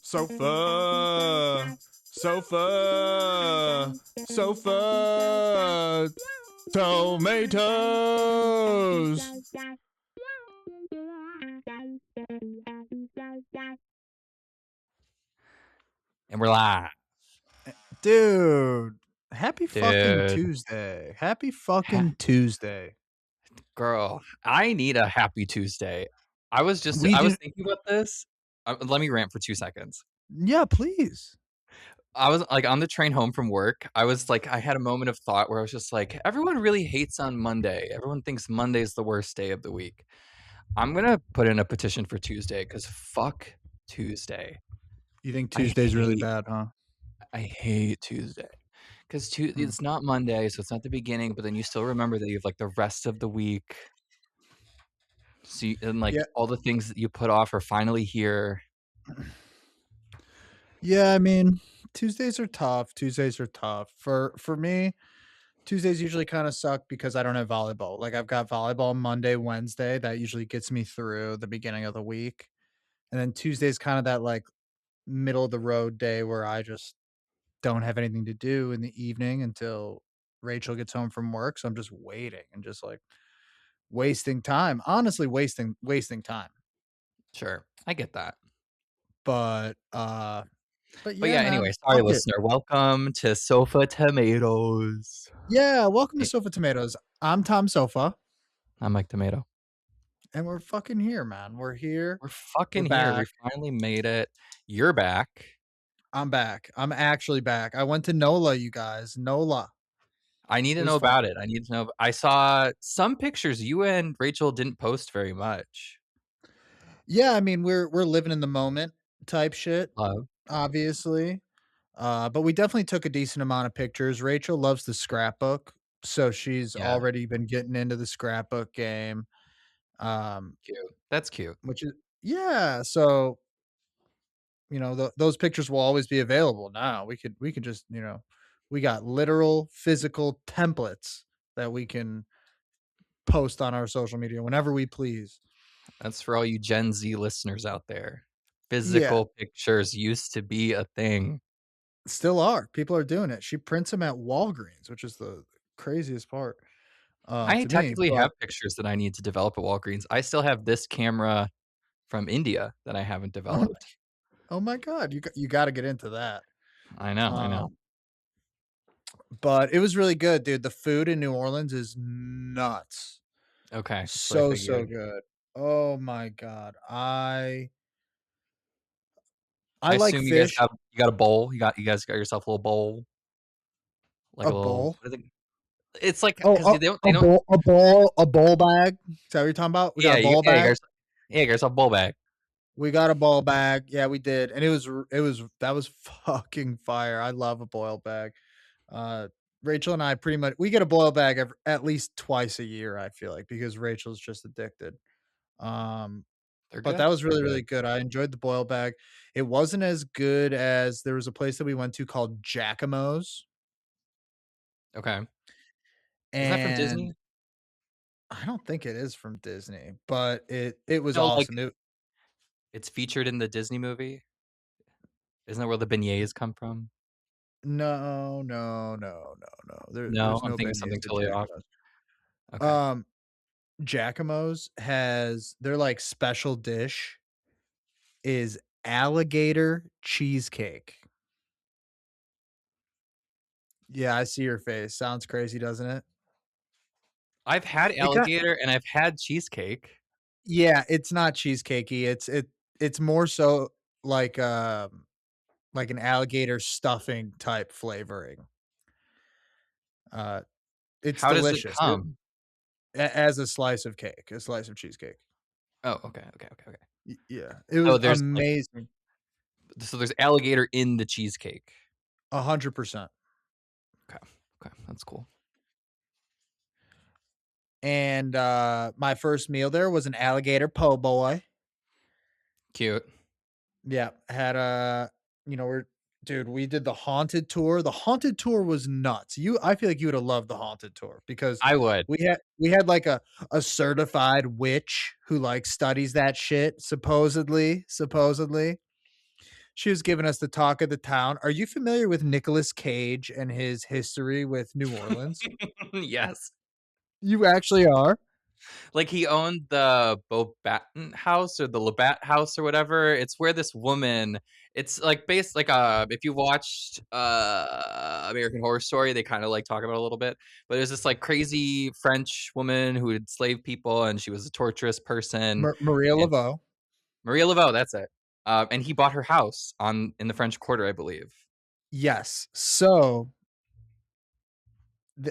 Sofa, sofa, sofa, tomatoes. And we're live. Dude, happy fucking Dude. Tuesday. Happy fucking Tuesday. Girl, I need a happy Tuesday. I was thinking about this. Let me rant for 2 seconds. Yeah, please. I was like on the train home from work. I had a moment of thought where I was just like, everyone really hates on Monday. Everyone thinks Monday is the worst day of the week. I'm going to put in a petition for Tuesday because fuck Tuesday. You think Tuesday's really bad, huh? I hate Tuesday. Because it's not Monday, so it's not the beginning, but then you still remember that you have like the rest of the week. All the things that you put off are finally here. Yeah, I mean, Tuesdays are tough. For me, Tuesdays usually kind of suck because I don't have volleyball. Like I've got volleyball Monday, Wednesday. That usually gets me through the beginning of the week. And then Tuesday's kind of that like middle of the road day where I just don't have anything to do in the evening until Rachel gets home from work. So I'm just waiting and just like wasting time. Honestly, wasting time. Sure, I get that. But But yeah, yeah, man. anyway, sorry, Fuck it. listener. Welcome to Sofa Tomatoes. Yeah, welcome to Sofa Tomatoes. I'm Tom Sofa, I'm Mike Tomato. and we're fucking here, man. We're here. We're We're fucking here. We back. finally made it. You're back. I'm back. I'm actually back. I went to NOLA, you guys. NOLA. I need to It know was fun. about it. I need to know. I saw some pictures. You and Rachel didn't post very much. Yeah, I mean, we're living in the moment type shit, Love. obviously. But we definitely took a decent amount of pictures. Rachel loves the scrapbook, so she's Yeah, already been getting into the scrapbook game. cute. That's cute. Which is yeah, so those pictures will always be available now. We could just, we got literal physical templates that we can post on our social media whenever we please. That's for all you Gen Z listeners out there. Yeah, Physical pictures used to be a thing. still are. People are doing it. She prints them at Walgreens, which is the craziest part I to me. technically But have pictures that I need to develop at Walgreens. I still have this camera from India that I haven't oh my, developed. oh my god, you got to get into that. I know, I know. Um, but it was really good, dude. The food in New Orleans is nuts. Okay, that's what I So figured. good. Oh my god. I I like assume fish. you got a bowl. You guys got yourself a little bowl, like A a little. bowl? What is it? It's like Oh, because they don't. a bowl bag? Is that what you're talking about? We got Yeah, a bowl bag? you got yourself a bowl bag. We got a bowl bag. Yeah, we did. And that was fucking fire. I love a boil bag. Uh, Rachel and I pretty much we get a boil bag at least twice a year, I feel like, because Rachel's just addicted. Um, They're but good. that was They're really, really good. good. I enjoyed the boil bag. It wasn't as good as there was a place that we went to called Giacomo's, Okay, isn't that from and Disney? I don't think it is from Disney, but it was No, like awesome. it's featured in the Disney movie. Isn't that where the beignets come from? No, no, no, no, no. No, There's I'm no thinking beignets something at totally off. Giacomo's. Okay, Um, Giacomo's has their like special dish is alligator cheesecake. Yeah, I see your face. Sounds crazy, doesn't it? I've had It got alligator and I've had cheesecake. Yeah, it's not cheesecakey. It's more so like like an alligator stuffing type flavoring. Uh, it's How does it delicious. come? As a slice of cake, a slice of cheesecake. Oh, okay, okay, okay, okay. Yeah, it So was there's like amazing. there's alligator in the cheesecake. 100%. Okay, okay, that's cool. And my first meal there was an alligator po' boy. Cute. Yeah, had we're Dude, we did the haunted tour. The haunted tour was nuts. I feel like you would have loved the haunted tour because I would. we had like a certified witch who like studies that shit supposedly. She was giving us the talk of the town. Are you familiar with Nicolas Cage and his history with New Orleans? Yes. You actually are? Like, he owned the Beaubaton house or the Labatt house or whatever. It's where this woman it's, like, based like, if you watched, American Horror Story, they kinda, like, talk about it a little bit, but there's this, like, crazy French woman who would slave people, and she was a torturous person, Maria and Laveau. Maria Laveau, that's it. And he bought her house on in the French Quarter, I believe. Yes. So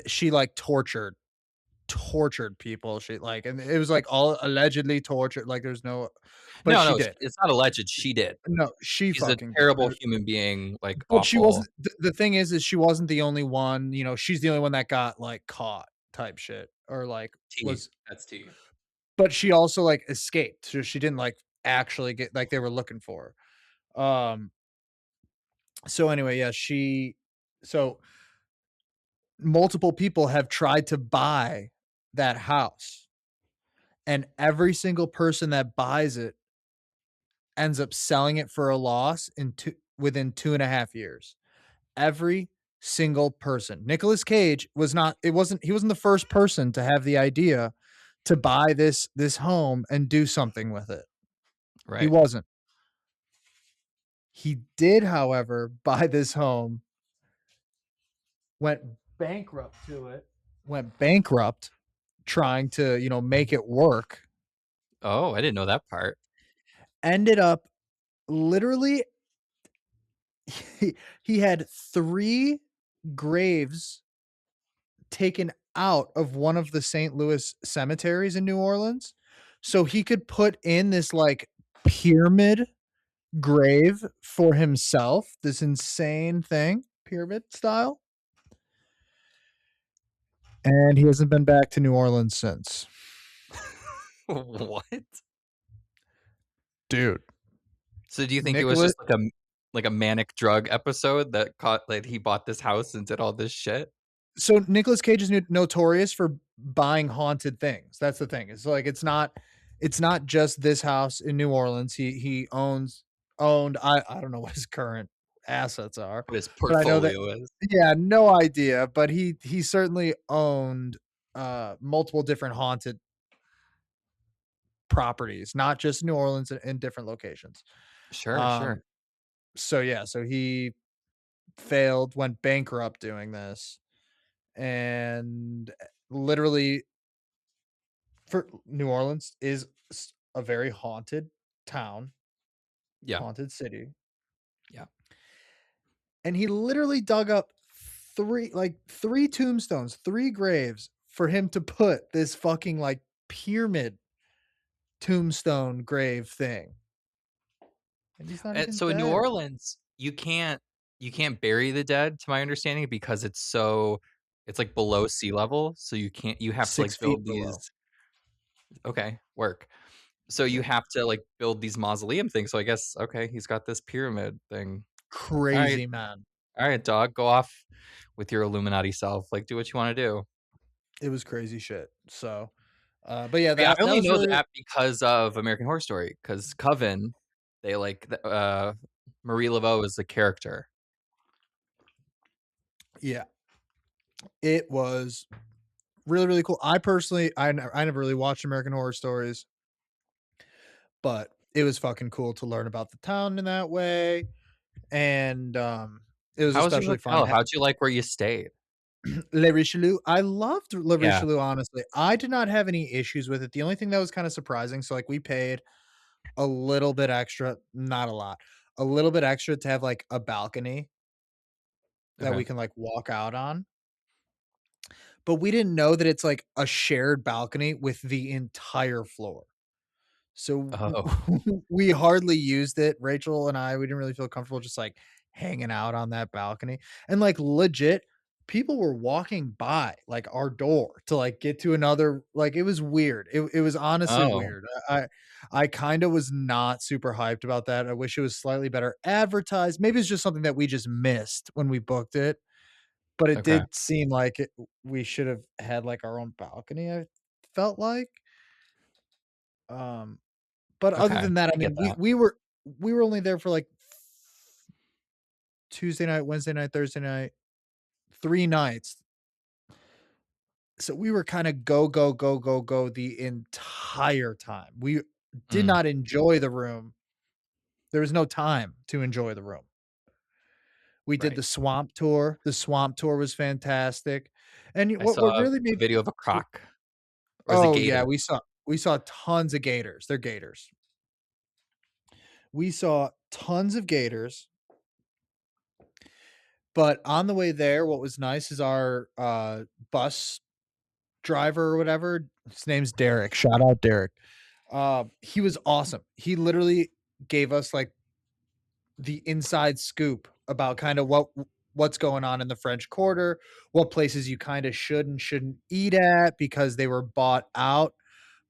she like tortured people. She like, and it was like all allegedly tortured. Like there's no, but No, she no, did. it's not alleged, she did. No, she She's a fucking did. terrible human being, like, But she awful. wasn't. The thing is she wasn't the only one. You know, she's the only one that got like caught type shit or like T. was. That's T. But she also like escaped. So she didn't like actually get like they were looking for her. So anyway, yeah, so multiple people have tried to buy that house, and every single person that buys it ends up selling it for a loss within 2.5 years. Every single person. Nicolas Cage was not it wasn't he wasn't the first person to have the idea to buy this home and do something with it. He Right. wasn't. He did, however, buy this home, went bankrupt to it, went bankrupt trying to, make it work. Oh, I didn't know that part. Ended up literally he had 3 graves taken out of one of the St. Louis cemeteries in New Orleans, so he could put in this, like, pyramid grave for himself, this insane thing, pyramid style, and he hasn't been back to New Orleans since. What? Dude, So do you think it was Nicholas just like a manic drug episode that caught like he bought this house and did all this shit? so Nicolas Cage is notorious for buying haunted things. That's the thing. It's like it's not just this house in New Orleans. He owned I don't know what his current assets are, What his but I know that portfolio is. yeah, no idea, but he certainly owned multiple different haunted properties, not just New Orleans in different locations. Sure, Um sure. so yeah, so he failed, went bankrupt doing this and literally for New Orleans is a very haunted town, Yeah, haunted city, yeah. and he literally dug up 3 tombstones, 3 graves for him to put this fucking, like, pyramid tombstone grave thing, and he's not And even so in New dead. Orleans, you can't bury the dead, to my understanding, because it's like below sea level, so you have to 6 like feet build below. these. Okay, work. So you Yeah. have to like build these mausoleum things. So I guess okay, he's got this pyramid thing. All right, Crazy, man. all right, dog, go off with your Illuminati self. Like, do what you want to do. It was crazy shit, so, but yeah, Yeah, I that only was know really that because of American Horror Story. Because Coven, they like Marie Laveau is the character. yeah, it was really, really cool. I personally I never really watched American Horror Stories, but it was fucking cool to learn about the town in that way, and, it was How was your especially fun hotel? How'd you like where you stayed? Le Richelieu, I loved Le Yeah. Richelieu, honestly. I did not have any issues with it. The only thing that was kinda surprising, so, like, we paid a little bit extra, not a lot, a little bit extra to have, like, a balcony that Okay. we can, like, walk out on, but we didn't know that it's, like, a shared balcony with the entire floor. So, Oh, we hardly used it. Rachel and I, we didn't really feel comfortable just, like, hanging out on that balcony, and, like, legit people were walking by, like, our door to, like, get to another like, it was weird. It was honestly Oh, weird. I kinda was not super hyped about that. I wish it was slightly better advertised. Maybe it's just something that we just missed when we booked it, but it okay, did seem like we should have had, like, our own balcony, I felt like. Um, but other okay, than that, I I get mean, that. we were only there for, like, Tuesday night, Wednesday night, Thursday night, 3 nights. So we were kinda go, go, go, go, go the entire time. We did Mm, not enjoy the room. There was no time to enjoy the room. We did right. the swamp tour. The swamp tour was fantastic. And I what saw really a made video of a croc, or is it oh, yeah, gator? we saw tons of gators. They're gators. We saw tons of gators, but on the way there, what was nice is our, bus driver or whatever, his name's Derek. Shout out Derek. He was awesome. He literally gave us, like, the inside scoop about kinda what's going on in the French Quarter, what places you kinda should and shouldn't eat at because they were bought out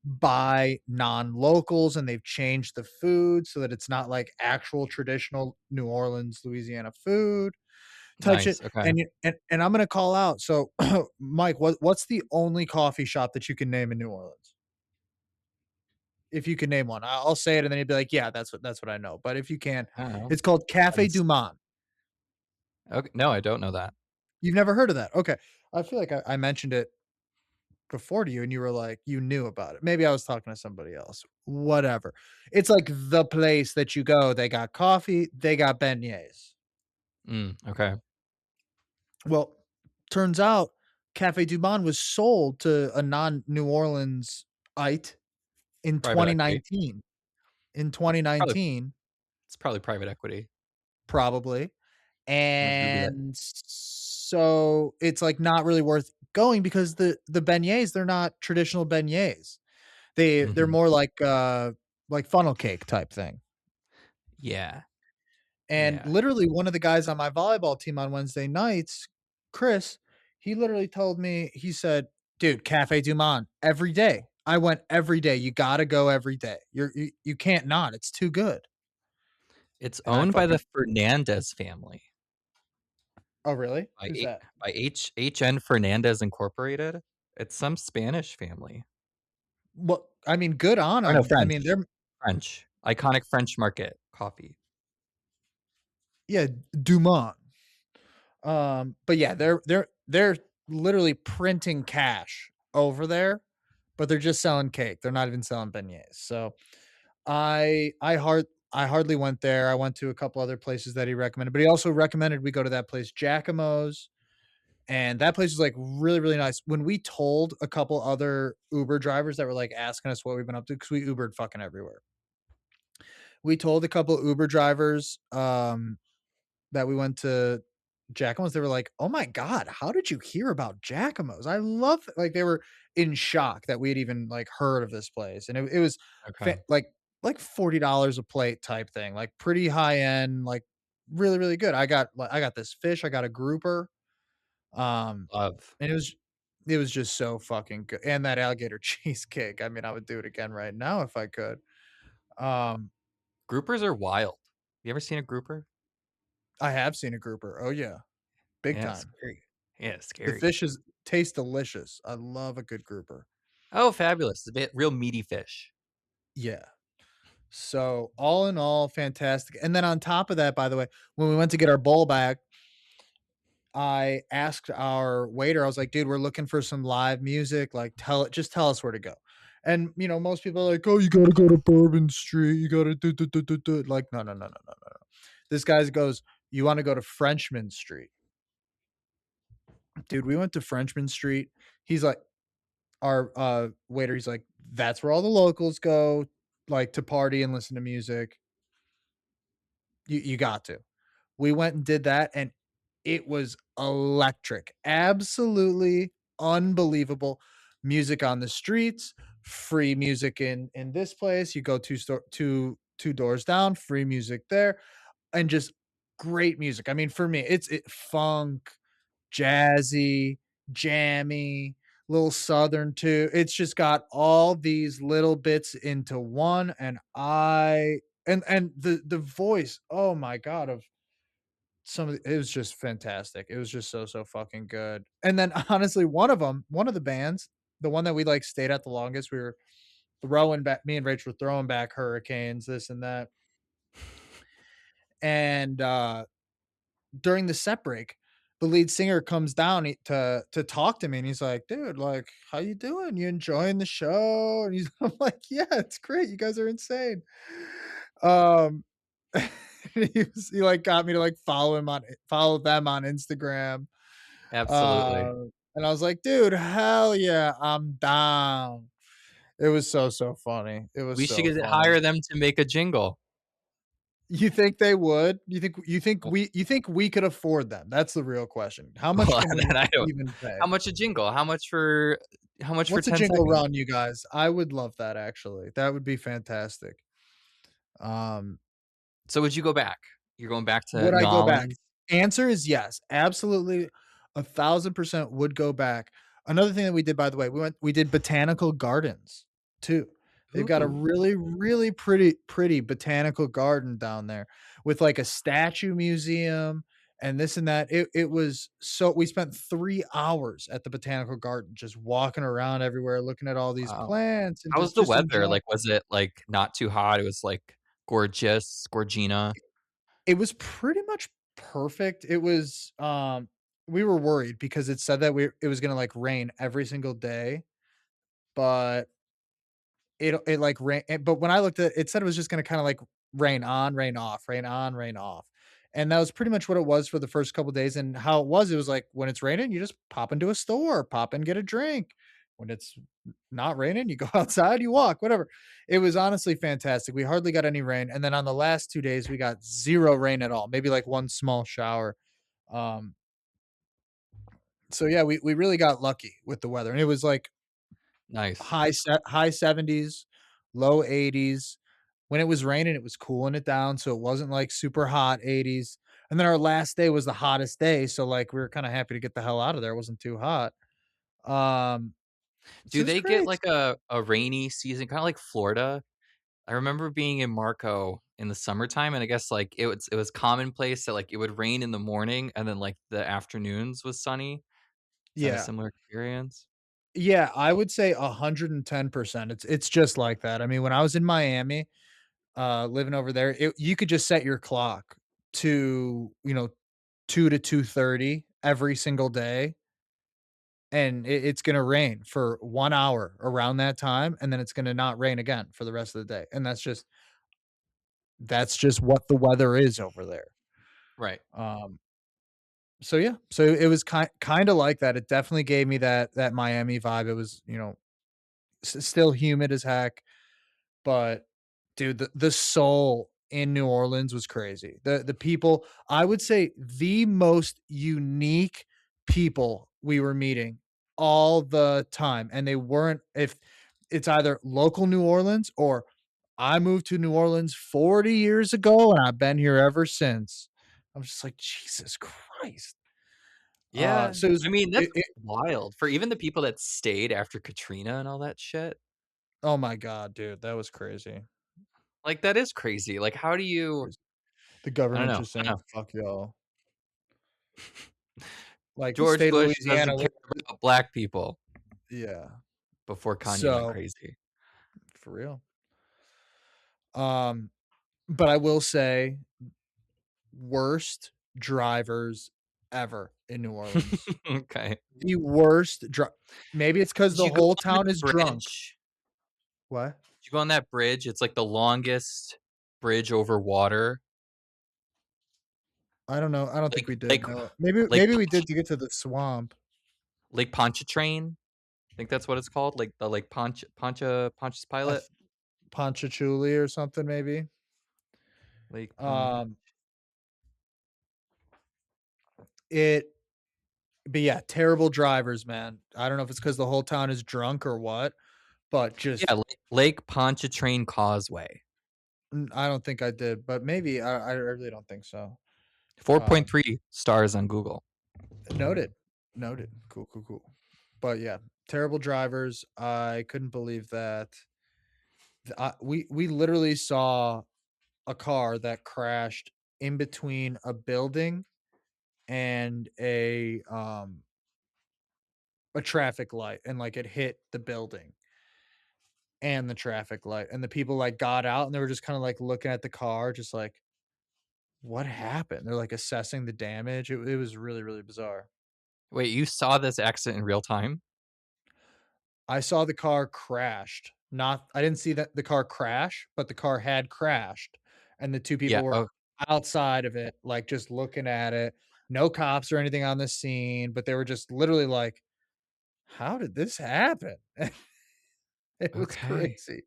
by non-locals, and they've changed the food so that it's not like actual traditional New Orleans, Louisiana food type shit, Nice, okay. and I'm gonna call out, so, Mike, what's the only coffee shop that you can name in New Orleans? If you can name one. I'll say it, and then you'd be like, "Yeah, that's what I know," but if you can, I don't know. it's called Café Depends. du Monde. Okay, no, I don't know that. You've never heard of that? Okay. I feel like I mentioned it before to you, and you were like, you knew about it. Maybe I was talking to somebody else. Whatever. It's like the place that you go. They got coffee, they got beignets. Okay. Well, turns out Café du Monde was sold to a non-New Orleans-ite in Private equity. 2019. In Probably 2019, it's probably private equity. probably. I'm gonna Google it. And so it's, like, not really worth going because the beignets, they're not traditional beignets. They're Mhm. more like funnel cake type thing. Yeah, And yeah. literally one of the guys on my volleyball team on Wednesday nights, Chris, he literally told me, he said, "Dude, Cafe Du Monde every day." I went every day. You gotta go every day. You can't not. It's too good. It's And I owned by the fucking Fernandez family, oh, really? by Who's that? H.N. Fernandez Incorporated. It's some Spanish family. Well, I mean, good on Or no, them. I French. mean, they're French. Iconic French market coffee. yeah, Du Monde. But yeah, they're literally printing cash over there, but they're just selling cake. They're not even selling beignets. So I hardly went there. I went to a couple other places that he recommended, but he also recommended we go to that place, Giacomo's, and that place is like really, really nice. When we told a couple other Uber drivers that were like asking us what we've been up to, because we Ubered fucking everywhere. We told a couple Uber drivers, that we went to Jackal's, they were like, "Oh my god, how did you hear about Jackal's? I love" like, they were in shock that we had even, like, heard of this place, and it was Okay. fa like $40 a plate type thing, like, pretty high end, like, really, really good. I got this fish, I got a grouper, um, Love. and it was just so fucking good, and that alligator cheesecake, I mean, I would do it again right now if I could. Um, Groupers are wild. You ever seen a grouper? I have seen a grouper, oh yeah, big Yeah, time. scary. Yeah, The scary. fish is tastes delicious. I love a good grouper. Oh, fabulous. A bit real meaty fish. Yeah. So, all in all, fantastic. And then on top of that, by the way, when we went to get our bowl back, I asked our waiter, I was like, "Dude, we're looking for some live music. Like, tell us where to go." And most people are like, "Oh, you gotta go to Bourbon Street. You gotta do do do do do." Like, no, no, no, no, no, no, no. This guy goes, "You want to go to Frenchman Street, dude?" We went to Frenchman Street. He's like, our waiter, he's like, "That's where all the locals go, like, to party and listen to music. You got to." We went and did that, and it was electric. Absolutely unbelievable. Music on the streets, free music in this place. You go two doors down, free music there, and just great music. I mean, for me, it's funk, jazzy, jammy, little southern too. It's just got all these little bits into one, and the voice, oh my god, of it was just fantastic. It was just so fucking good. And then honestly, one of the bands, the one that we like stayed at the longest, we were throwing back. Me and Rachel were throwing back hurricanes, this and that. And during the set break, the lead singer comes down to talk to me, and he's like, "Dude, like, how you doing? You enjoying the show?" And I'm like, "Yeah, it's great. You guys are insane." Um, he like got me to like follow them on Instagram. Absolutely. Uh, and I was like, "Dude, hell yeah, I'm down." It was so funny. It was We should so get funny. hire them to make a jingle. You think they would? W You think we could afford them? That's the real question. How much well, can we then I don't even pay? how much a jingle? How much for What's a 10 jingle seconds? run, you guys? I would love that actually. That would be fantastic. Um, So would you go back? You're going back to would New I go back? Orleans? Answer is yes. Absolutely 1,000% would go back. Another thing that we did, by the way, we did botanical gardens too. They've got a Ooh, really pretty botanical garden down there with like a statue museum and this and that. It was so we spent 3 hours at the botanical garden just walking around everywhere, looking at all these wow. plants and How was the just weather? enjoying. Like, was it, like, not too hot? It was, like, gorgeous, Gorgina? It was pretty much perfect. We were worried because it said that it was gonna, like, rain every single day, but it, like, but when I looked at it, it said it was just gonna kinda, like, rain on, rain off, rain on, rain off, and that was pretty much what it was for the first couple days, and how it was like, when it's raining, you just pop into a store, pop and get a drink. When it's not raining, you go outside, you walk, whatever. It was honestly fantastic. We hardly got any rain, and then on the last 2 days, we got 0 rain at all, maybe, like, 1 small shower. Um, so yeah, we really got lucky with the weather, and it was, like, Nice. high 70s, low 80s. When it was raining, it was cooling it down, so it wasn't, like, super hot 80s, and then our last day was the hottest day, so, like, we were kinda happy to get the hell out of there, it wasn't too hot. Um, so Do it was they get, great. like, a rainy season, kinda like Florida? I remember being in Marco in the summertime, and I guess, like, it was commonplace that, like, it would rain in the morning, and then, like, the afternoons was sunny. Is that a Yeah. similar experience? Yeah, I would say 110%. It's just like that. I mean, when I was in Miami, living over there, you could just set your clock to, 2 to 2:30 every single day, and it's gonna rain for 1 hour around that time, and then it's gonna not rain again for the rest of the day, and that's just what the weather is over there. Right. Um, so yeah, so it was kinda like that. It definitely gave me that Miami vibe. It was, still humid as heck. But dude, the soul in New Orleans was crazy. The people, I would say the most unique people we were meeting all the time, and they weren't if it's either local New Orleans or I moved to New Orleans 40 years ago and I've been here ever since. I'm just like, Jesus Christ. Yeah. So it was I mean, that's it wild for even the people that stayed after Katrina and all that shit. oh my god, dude, that was crazy. Like, that is crazy. Like, how do you Crazy. The I don't government know, just I saying, don't "Fuck y'all." know. Like, the George state of Bush Louisiana doesn't care would about black people yeah. before Kanye went So, crazy. for real. Um, but I will say, worst drivers ever in New Orleans. Okay. The worst maybe it's because Did the you go whole on town that is drunk. bridge? What? Did you go on that bridge? It's, like, the longest bridge over water. I don't know. I don't think Lake we did, Lake no. Lake Maybe we Ponch did to get to the swamp. Lake Pontchartrain? I think that's what it's called, like, the Lake Pontius I Pilate? th Ponchatoula or something maybe. Lake Pon Um, it but yeah, terrible drivers, man. I don't know if it's because the whole town is drunk or what, but Yeah, just Lake Pontchartrain Causeway. I don't think I did, but maybe I really don't think so. Um, 4.3 stars on Google. noted. Noted. Cool, cool, cool. But yeah, terrible drivers. I couldn't believe that. We literally saw a car that crashed in between a building and a traffic light, and like it hit the building and the traffic light, and the people like got out and they were just kind of like looking at the car, just like, what happened? They're like assessing the damage. It was really, really bizarre. Wait, you saw this accident in real time? I saw the car crashed. Not I didn't see that the car crash, but the car had crashed, and the 2 Yeah. people were Oh, outside of it, like, just looking at it. No cops or anything on the scene, but they were just literally like, "How did this happen?" It was okay. crazy.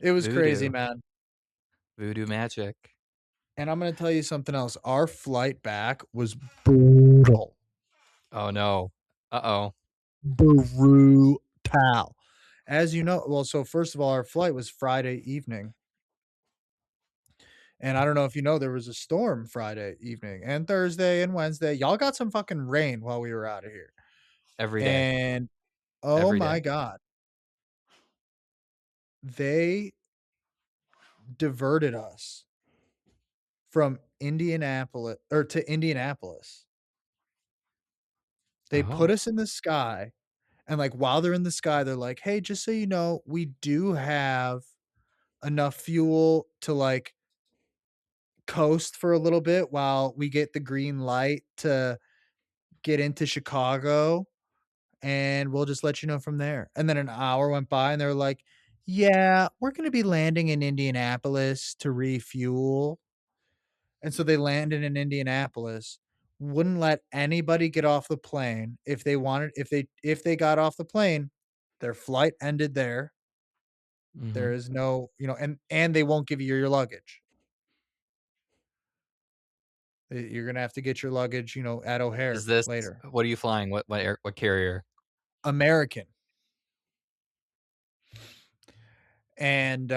It was crazy, Voodoo. man. Voodoo magic. And I'm gonna tell you something else. Our flight back was brutal. Oh, no. Uh-oh. Brutal. As you know, well, so first of all, our flight was Friday evening. And I don't know if you know, there was a storm Friday evening and Thursday and Wednesday. Y'all got some fucking rain while we were out of here. Every day. And oh Every my day. God, they diverted us from Indianapolis or to Indianapolis. They put Oh. us in the sky. And like while they're in the sky, they're like, hey, just so you know, we do have enough fuel to like coast for a little bit while we get the green light to get into Chicago, and we'll just let you know from there. And then an hour went by and they were like, yeah, we're going to be landing in Indianapolis to refuel. And so they landed in Indianapolis, wouldn't let anybody get off the plane. If they wanted, if they got off the plane, their flight ended there. There Mhm. is no, and they won't give you your luggage. You're going to have to get your luggage, at Is O'Hare this later. what are you flying? What carrier? American. And,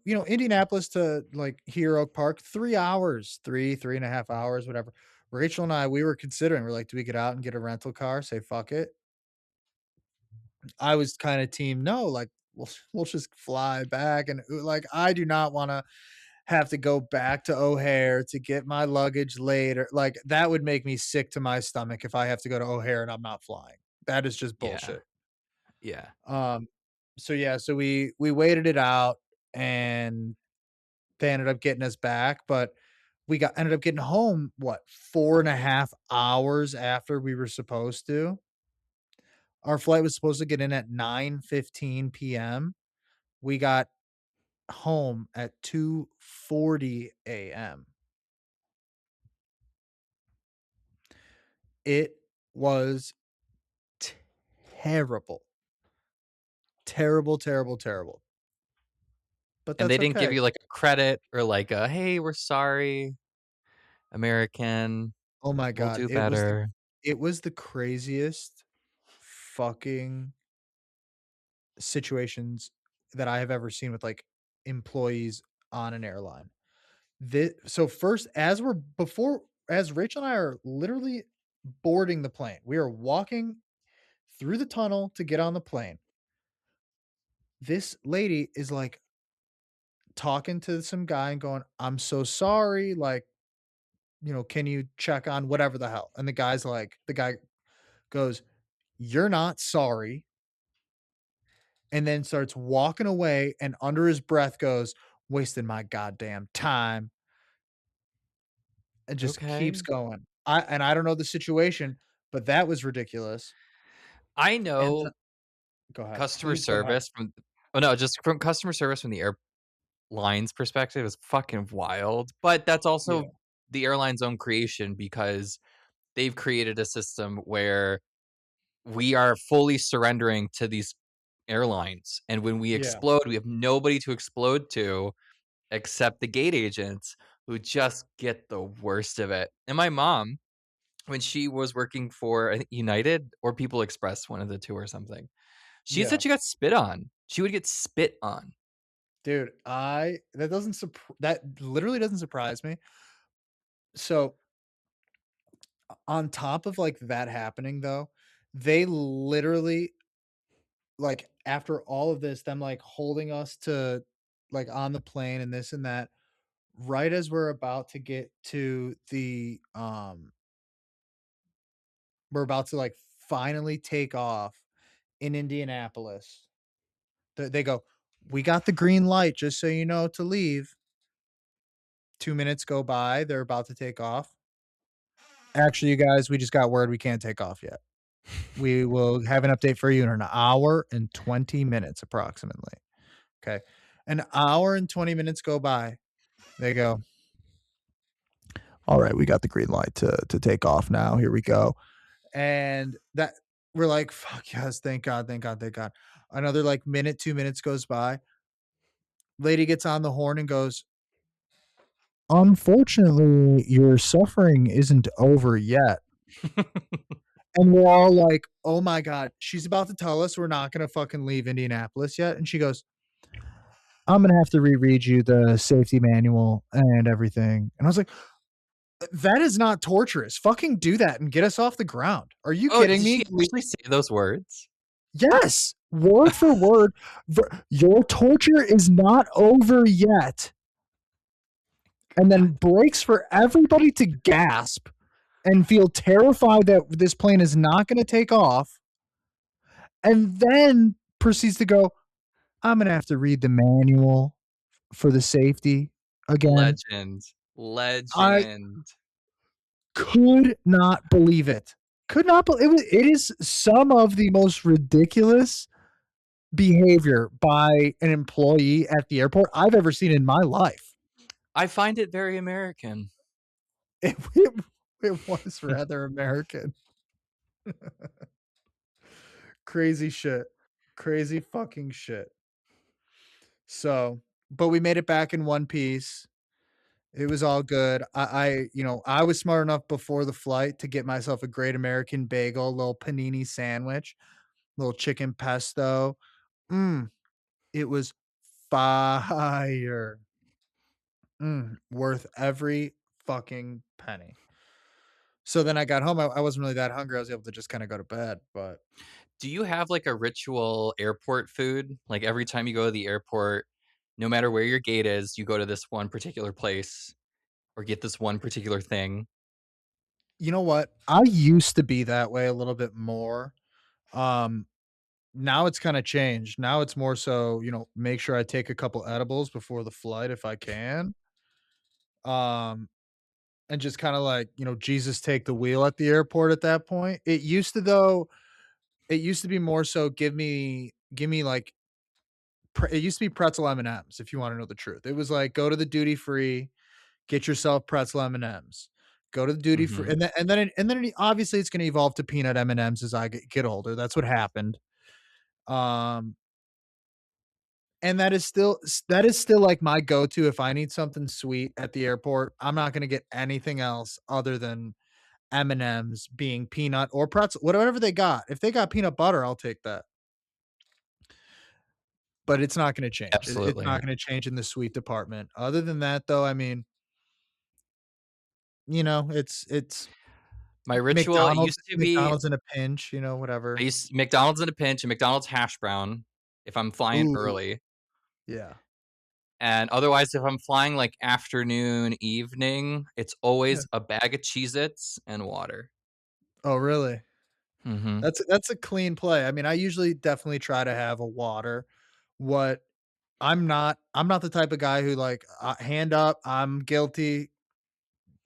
Indianapolis to, like, here, Oak Park, 3 hours, 3.5 hours, whatever. Rachel and I, we were considering, we're like, "Do we get out and get a rental car? Say fuck it?" I was kinda team, "No, like, we'll just fly back," and, like, I do not wanna have to go back to O'Hare to get my luggage later. Like, that would make me sick to my stomach if I have to go to O'Hare and I'm not flying. That is just Yeah. bullshit. Yeah. Um, so, yeah, so we waited it out, and they ended up getting us back, but we got ended up getting home, what, 4.5 hours after we were supposed to? Our flight was supposed to get in at 9:15 PM. We got home at 2:40 AM. It was terrible. Terrible, terrible, terrible. But And they that's didn't give okay. you, like, a credit or, like, a, "Hey, we're sorry, American. Oh my We'll god, do better." it was the craziest fucking situations that I have ever seen with, like, employees on an airline. So first, as Rachel and I are literally boarding the plane, we are walking through the tunnel to get on the plane. This lady is, like, talking to some guy and going, "I'm so sorry, like, can you check on whatever the hell?" And the guy goes, "You're not sorry," and then starts walking away and under his breath goes, "Wasting my goddamn time," and just keeps Okay. going. I don't know the situation, but that was ridiculous. I And then know go ahead. customer Please go ahead. service from oh, no, just from customer service from the airline's perspective is fucking wild, but that's Yeah, also the airline's own creation because they've created a system where we are fully surrendering to these airlines, and when we yeah, explode, we have nobody to explode to except the gate agents who just get the worst of it. And my mom, when she was working for, I think, United or People Express, one of the 2 or something, she yeah. said she got spit on. She would get spit on. Dude, that literally doesn't surprise me. So, on top of, like, that happening, though, They literally, like, after all of this, them, like, holding us to like, on the plane and this and that, right as we're about to get to we're about to, like, finally take off in Indianapolis, they go, "We got the green light, just so you know, to leave." 2 minutes go by, they're about to take off. "Actually, you guys, we just got word we can't take off yet. We will have an update for you in an hour and 20 minutes approximately." Okay. An hour and 20 minutes go by. They go, "All right, we got the green light to take off now. Here we go." And that we're like, "Fuck yes, thank God, thank God, thank God." Another, like, minute, 2 minutes goes by. Lady gets on the horn and goes, "Unfortunately, your suffering isn't over yet." And we're all like, "Oh my god, she's about to tell us we're not gonna fucking leave Indianapolis yet." And she goes, "I'm gonna have to reread you the safety manual and everything." And I was like, "That is not torturous. Fucking do that and get us off the ground. Are you Oh, did kidding she me?" actually say those words? Yes, word for word. Your torture is not over yet. And then God, breaks for everybody to gasp and feel terrified that this plane is not going to take off. And then proceeds to go, "I'm going to have to read the manual for the safety again." legend, I legend. could not believe it. Could not believe it is some of the most ridiculous behavior by an employee at the airport I've ever seen in my life. I find it very American. It was rather American. Crazy shit. Crazy fucking shit. So, but we made it back in one piece. It was all good. I was smart enough before the flight to get myself a Great American Bagel, little panini sandwich, little chicken pesto. Mm, it was fire. Worth every fucking penny. So then I got home. I wasn't really that hungry. I was able to just kind of go to bed. But Do you have like a ritual airport food? Like every time you go to the airport, no matter where your gate is, you go to this one particular place or get this one particular thing? you know what? I used to be that way a little bit more. Um, Now it's kind of changed. Now it's more so, make sure I take a couple edibles before the flight if I can. Um, and just kind of like, Jesus take the wheel at the airport at that point. It used to be more so give me like it used to be pretzel M&Ms if you want to know the truth. It was like go to the duty free, get yourself pretzel M&Ms. Go to the duty free, Mhm. obviously it's going to evolve to peanut M&Ms as I get older. That's what happened. Um, and that is still like my go-to if I need something sweet at the airport. I'm not going to get anything else other than M&Ms being peanut or pretzel, whatever they got. If they got peanut butter, I'll take that. But it's not going to change. It's Absolutely. not going to change in the sweet department. Other than that, though, I mean, it's My ritual, it McDonald's used to be McDonald's in a pinch, I whatever. used McDonald's in a pinch and McDonald's hash brown if I'm flying Ooh, early. yeah. And otherwise, if I'm flying like afternoon, evening, it's Yeah. always a bag of Cheez Its and water. Oh, really? Hmm. That's a clean play. I mean, I usually definitely try to have a water. What I'm not the type of guy who like, hand up, I'm guilty.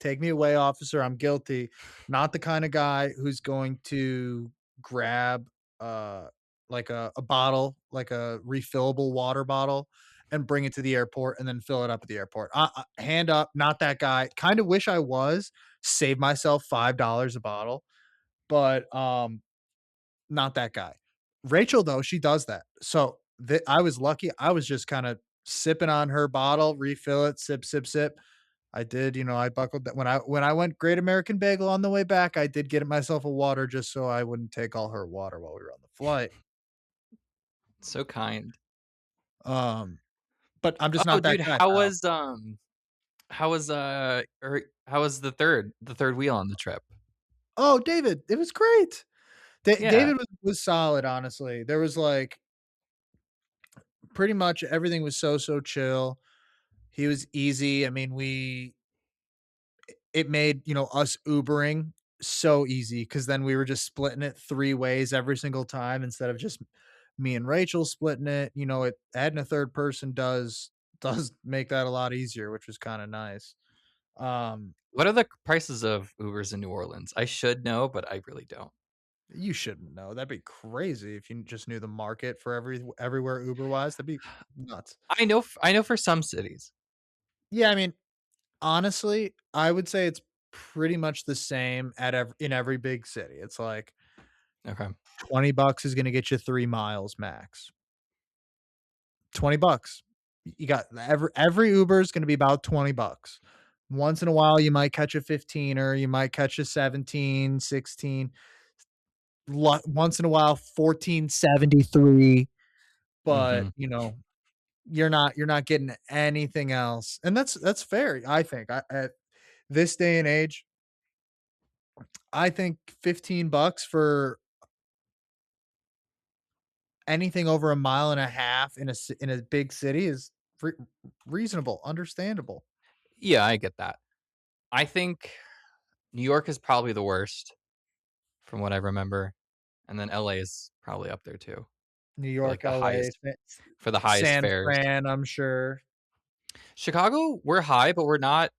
Take me away, officer. I'm guilty. Not the kind of guy who's going to grab like a bottle, like a refillable water bottle, and bring it to the airport and then fill it up at the airport. Hand up, not that guy. Kind of wish I was. Save myself $5 a bottle, but not that guy. Rachel though, she does that. So I was lucky. I was just kind of sipping on her bottle, refill it, sip, sip, sip. I did, I buckled that when I went Great American Bagel on the way back, I did get myself a water just so I wouldn't take all her water while we were on the flight. So kind. Um, but I'm just Oh, not that dude, guy, how pal. was how was the third wheel on the trip? Oh, David, it was great. Yeah. David was solid, honestly. There was, like, pretty much everything was so chill. He was easy. I mean, we it made, us Ubering so easy because then we were just splitting it 3 ways every single time instead of just me and Rachel splitting it. Adding a third person does make that a lot easier, which was kinda nice. Um, What are the prices of Ubers in New Orleans? I should know, but I really don't. you shouldn't know. That'd be crazy if you just knew the market for everywhere Uber-wise. That'd be nuts. I know for some cities. Yeah, I mean, honestly, I would say it's pretty much the same in every big city. It's like Okay. $20 is gonna get you 3 miles max. $20. You got every Uber is gonna be about $20. Once in a while, you might catch a 15er, you might catch a 17, 16. Once in a while, 14.73, but, Mhm. you're not getting anything else, and that's fair, I think. At this day and age, I think $15 for anything over a mile and a half in a big city is re reasonable, understandable. Yeah, I get that. I think New York is probably the worst from what I remember, and then LA is probably up there too New for, like, York, LA, for the highest San fares. Fran, I'm sure. Chicago, we're high, but we're not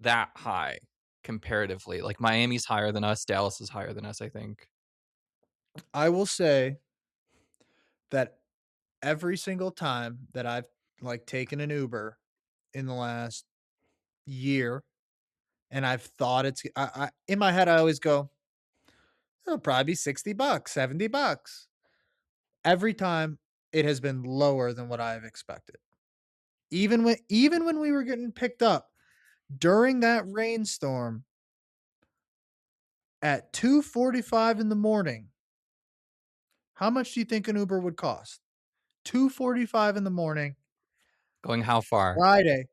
that high comparatively. Like, Miami's higher than us, Dallas is higher than us, I think. I will say that every single time that I've, like, taken an Uber in the last year, and I've thought in my head, I always go, "It'll probably be $60, $70." Every time, it has been lower than what I've expected. Even when we were getting picked up during that rainstorm at 2:45 in the morning, how much do you think an Uber would cost? 2:45 in the morning, Going how far? Friday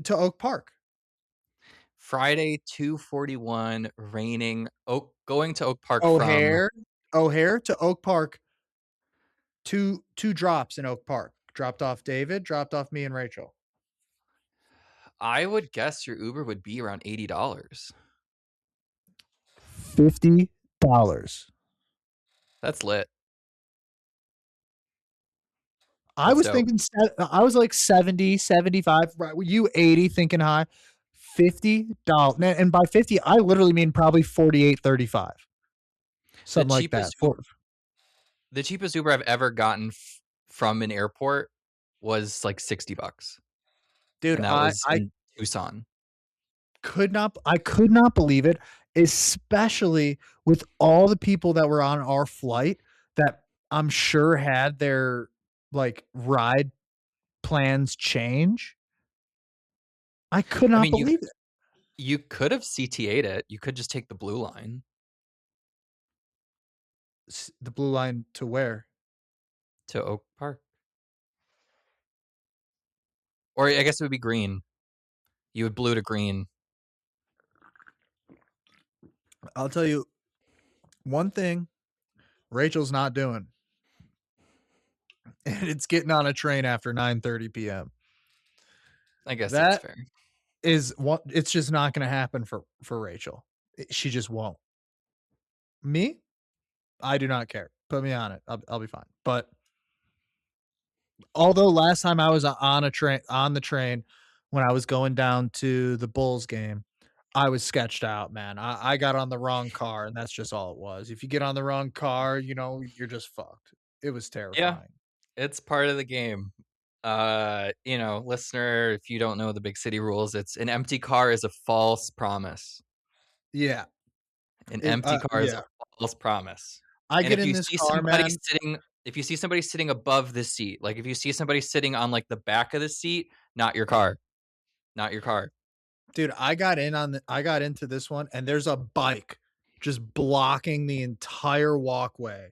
to Oak Park. Friday, 2:41, raining, going to Oak Park from O'Hare O'Hare to Oak Park, 2 drops in Oak Park. Dropped off David, dropped off me and Rachel. I would guess your Uber would be around $80. $50. That's lit. I That's was dope. thinking I was like 70, 75, right? You 80 thinking high. $50. And by 50, I literally mean probably 48, 35. The Something like that. cheapest Uber the cheapest Uber I've ever gotten from an airport was, like, $60, Dude, and that I was I in Tucson. could not believe it, especially with all the people that were on our flight that I'm sure had their, like, ride plans change. I could I not mean, believe it. you could have CTA'd it. You could just take the blue line The blue line to where? to Oak Park. Or I guess it would be green. You would blue to green. I'll tell you one thing Rachel's not doing, and it's getting on a train after 9:30 PM. I guess that's That fair. is what it's just not gonna happen for Rachel. She just won't. Me? I do not care. Put me on it. I'll be fine. But although last time I was on the train when I was going down to the Bulls game, I was sketched out, man. I got on the wrong car, and that's just all it was. If you get on the wrong car, you're just fucked. It was Yeah, terrifying. it's part of the game. Listener, if you don't know the big city rules, it's an empty car is a false promise. Yeah. An empty car is a Yeah. false promise. I And get in this car, man. if you see somebody sitting above the seat, like if you see somebody sitting on like the back of the seat, not your car. Not your car. Dude, I got into this one, and there's a bike just blocking the entire walkway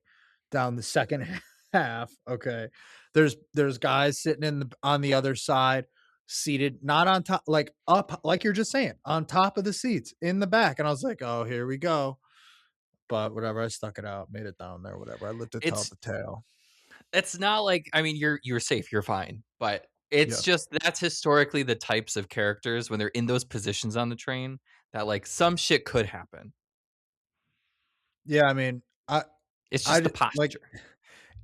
down the second half, okay? There's guys sitting on the other side, seated not on top, like, up, like you're just saying, on top of the seats in the back, and I was like, "Oh, here we go." but whatever, I stuck it out, made it down there, whatever. I lived to tell It's the tale. it's not like I mean, you're safe, you're fine, but Yeah. it's just that's historically the types of characters when they're in those positions on the train that, like, some shit could happen. Yeah, I mean, It's I just the d like, posture.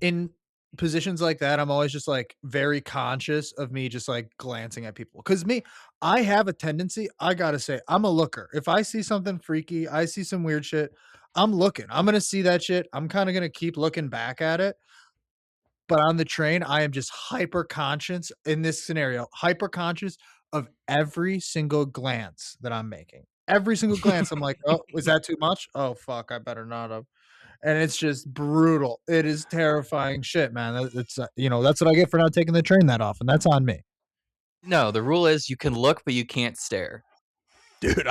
in positions like that, I'm always just, like, very conscious of me just, like, glancing at people. Cause me, I have a tendency, I gotta say, I'm a looker. If I see something freaky, I see some weird shit, I'm looking. I'm gonna see that shit, I'm kinda gonna keep looking back at it. But on the train, I am just hyper conscious in this scenario, hyper conscious of every single glance that I'm making. Every single glance, I'm like, "Oh, was that too much? Oh, fuck, I better not have." And it's just brutal. It is terrifying shit, man. It's, that's what I get for not taking the train that often. That's on me. No, the rule is you can look, but you can't stare. Dude,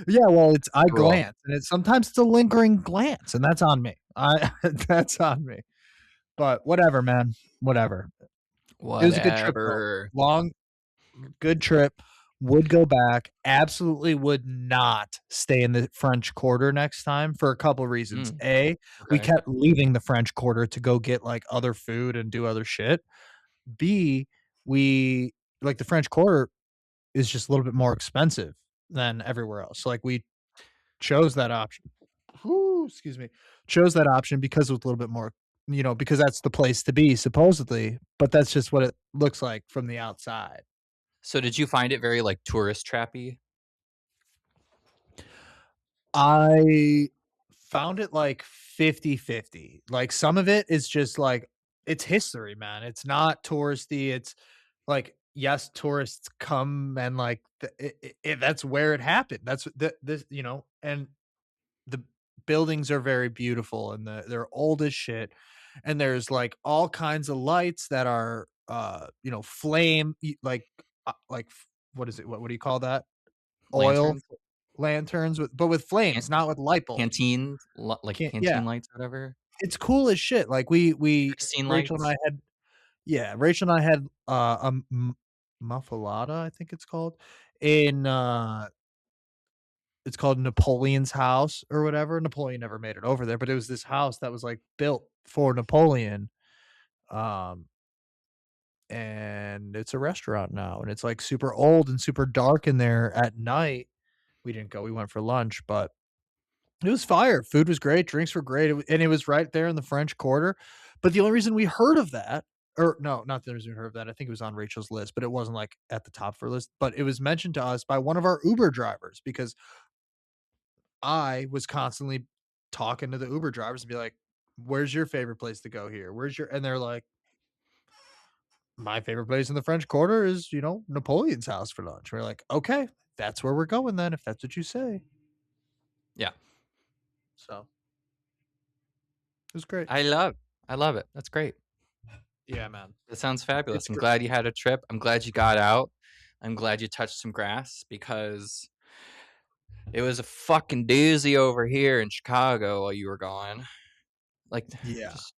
yeah, well, I The rule. glance, and sometimes it's a lingering glance, and that's on me. I That's on me. But whatever, man. Whatever. It was a good trip, though. Whatever. Long Good trip, would go back, absolutely would not stay in the French Quarter next time for a couple reasons. Mm, A, we okay. kept leaving the French Quarter to go get, like, other food and do other shit. B, we like, the French Quarter is just a little bit more expensive than everywhere else. So, like, we chose that option. Whoo, excuse me. Chose that option because it was a little bit more, because that's the place to be supposedly, but that's just what it looks like from the outside. So did you find it very, like, tourist trappy? I found it like 50-50. Like, some of it is just like it's history, man. It's not touristy. It's like, yes, tourists come and, like, that's where it happened. That's this, and the buildings are very beautiful and they're old as shit. And there's, like, all kinds of lights that are, flame, what is it? What do you call that? Oil Lanterns? lanterns with Can flames, not with light bulbs. canteen like, Can't Yeah, canteen lights or whatever? it's cool as shit. Like, we Christine Rachel and lights? I had yeah, Rachel and I had, a muffalata, I think it's called, in, it's called Napoleon's house or whatever. Napoleon never made it over there, but it was this house that was, like, built for Napoleon, um, and it's a restaurant now, and it's, like, super old and super dark in there at night. We didn't go, we went for lunch, but it was fire. Food was great, drinks were great, and it was right there in the French Quarter, but the only reason we heard of that, or no, not the reason we heard of that, I think it was on Rachel's list, but it wasn't, like, at the top of her list, but it was mentioned to us by one of our Uber drivers because I was constantly talking to the Uber drivers and be like, "Where's your favorite place to go here? Where's your" and they're like, "My favorite place in the French Quarter is, Napoleon's house for lunch." We're like, "Okay, that's where we're going then, if that's what you say." Yeah. So, it was great. I love I love it. That's great. Yeah, man. That sounds It's fabulous. I'm gr glad you had a trip. I'm glad you got out. I'm glad you touched some grass because it was a fucking doozy over here in Chicago while you were gone. Like, Yeah. just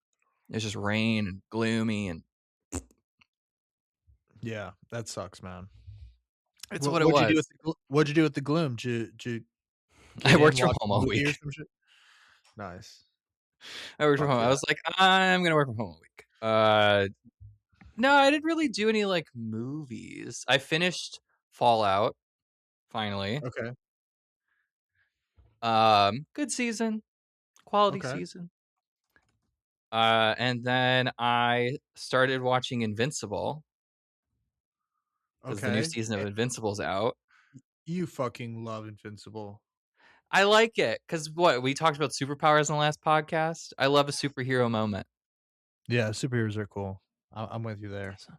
it's just rain and gloomy, and Yeah, that sucks, man. it's what it was. What'd you do with the gloom? Did you I get in, worked from watch home a all movie or week. some shit? Nice. I worked from Fuck home. I yeah. was like, "I'm gonna work from home all week." No, I didn't really do any, like, movies. I finished Fallout, finally. Okay, Good season, quality okay, season. And then I started watching Invincible because the new okay. season of Invincible's out. You fucking love Invincible. I like it because what we talked about superpowers in the last podcast. I love a superhero moment. Yeah, superheroes are cool. I'm with you there. So,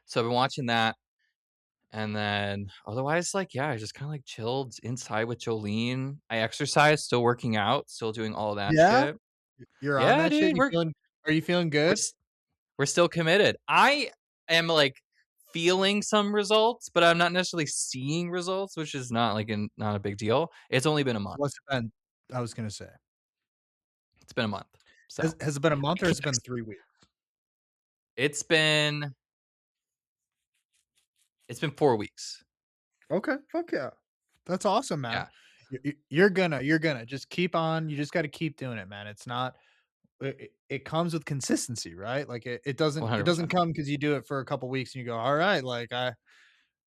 so I've been watching that, and then otherwise, like, yeah, I just kind of like chilled inside with Jolene. I exercised, still working out, still doing all that Yeah? shit. You're on Yeah, that shit? dude, Are you feeling we're good? s- we're still committed. I am like feeling some results, but I'm not necessarily seeing results, which is not a big deal. It's only been a month. What's it been? I was gonna say. It's been a month, so Has it been a month I or has can't it been 3 weeks? it's been it's been 4 weeks. Okay, fuck yeah. That's awesome, man. Yeah. You're gonna just keep on. You just got to keep doing it, man. It's not. It comes with consistency, right? Like it doesn't 100%. come because you do it for a couple weeks and you go, all right, like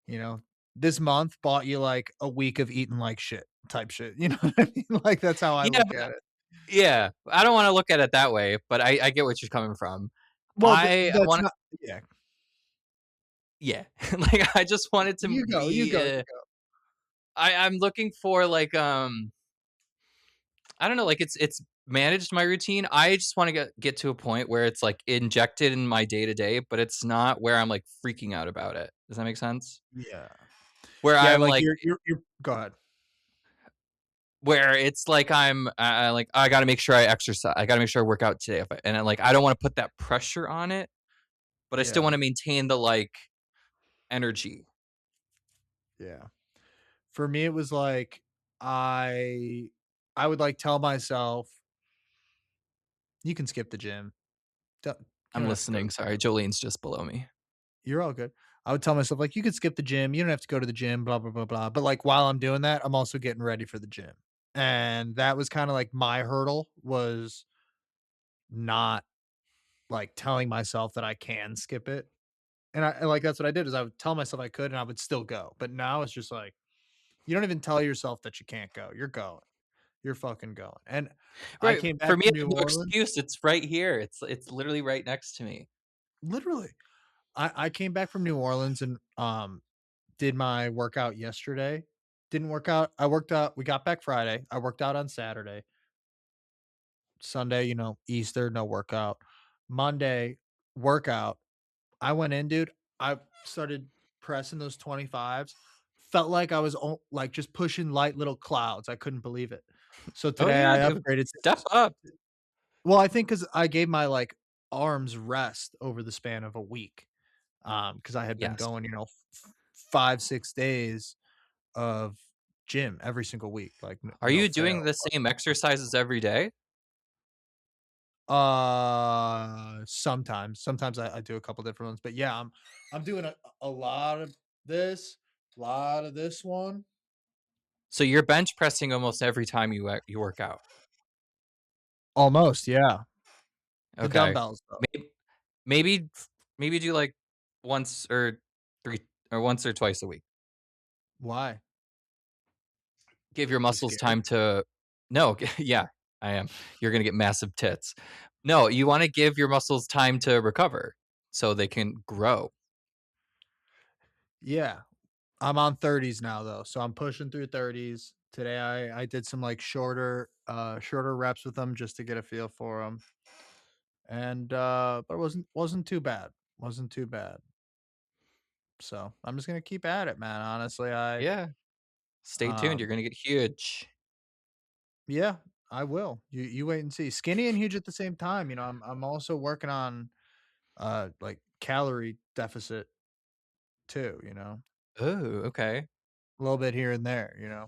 you know, this month bought you like a week of eating like shit type shit. You know what I mean? Like that's how I Yeah, look at but it. yeah, I don't wanna look at it that way, but I get what you're coming from. Well, I that's wanna not. Yeah, yeah, like, I just wanted to you go, you be, go, you go. I'm looking for, like, I don't know, like, it's managed my routine. I just wanna get to a point where it's, like, injected in my day to day, but it's not where I'm, like, freaking out about it. Does that make sense? Yeah, Where yeah. I'm, Like like you're. Go ahead. where it's like like, "I gotta make sure I exercise. I gotta make sure I work out today." If I and I, like, I don't wanna put that pressure on it, but I still Yeah, wanna maintain the, like, energy. yeah. For me, it was like I I would like tell myself, you can skip the gym. Don't, you I'm don't have to go to listening, the sorry, gym. Jolene's just below me. You're all good. I would tell myself, like, you could skip the gym. You don't have to go to the gym, blah, blah, blah, blah. But like while I'm doing that, I'm also getting ready for the gym. And that was kind of like my hurdle was not like telling myself that I can skip it. And like that's what I did is I would tell myself I could and I would still go. But now it's just like you don't even tell yourself that you can't go. You're going. You're fucking going. And I Right, came for back me, I from New have no Orleans. excuse, it's right here. It's literally right next to me. Literally. I came back from New Orleans and did my workout yesterday. Didn't work out. I worked out. We got back Friday. I worked out on Saturday. Sunday, Easter, no workout. Monday, workout. I went in, dude. I started pressing those 25s. Felt like I was like just pushing light little clouds. I couldn't believe it. So Oh, today yeah, I dude, upgraded. step up. Well, I think because I gave my like arms rest over the span of a week. Because I had been Yes. going, 5, 6 days of gym every single week, like Are no you doing fail. the same exercises every day? Sometimes I do a couple different ones, but yeah, I'm doing a this, lot of this one. So you're bench pressing almost every time you work out. Almost, yeah. The Okay. dumbbells though. Maybe maybe maybe do, like, once or 3 or once or twice a week. Why? Give your You muscles scared? time to No, yeah, I am. You're gonna get massive tits. No, you wanna give your muscles time to recover so they can grow. Yeah. I'm on 30s now though, so I'm pushing through 30s. Today I did some like shorter reps with them just to get a feel for them. And but it wasn't too bad. Wasn't too bad. So, I'm just gonna keep at it, man. Honestly, Yeah. Stay tuned, um you're gonna get huge. yeah, I will. You wait and see. Skinny and huge at the same time. I'm also working on like calorie deficit too. Oh, okay. A little bit here and there.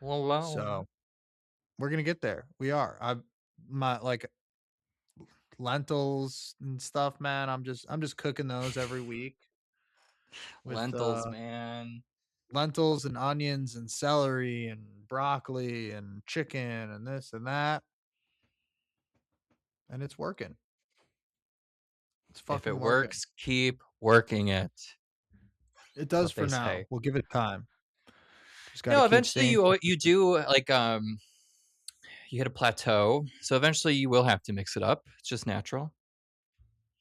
Well, well. So we're gonna get there. We are. I my like lentils and stuff, man. I'm just cooking those every week with Lentils, man. lentils and onions and celery and broccoli and chicken and this and that. And it's working. It's If it fucking working. works, keep working it. It That's does what for they now. say. We'll give it time. Just got to No, keep eventually staying you consistent. do, like, you hit a plateau, so eventually you will have to mix it up. It's just natural.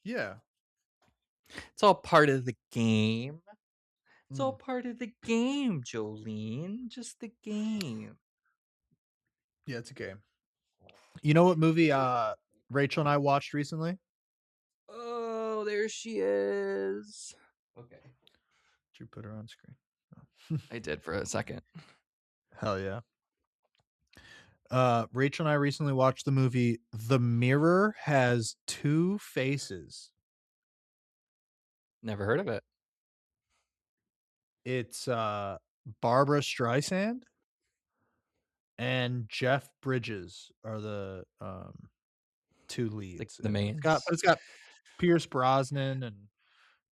Yeah. It's all part of the game. It's all Mm. part of the game, Jolene. Just the game. Yeah, it's a game. You know what movie Rachel and I watched recently? Oh, there she is. Okay. Did you put her on screen? Oh. I did for a second. Hell yeah. Rachel and I recently watched the movie The Mirror Has Two Faces. Never heard of it. It's Barbara Streisand and Jeff Bridges are the two leads The in it. mains. It's got Pierce Brosnan and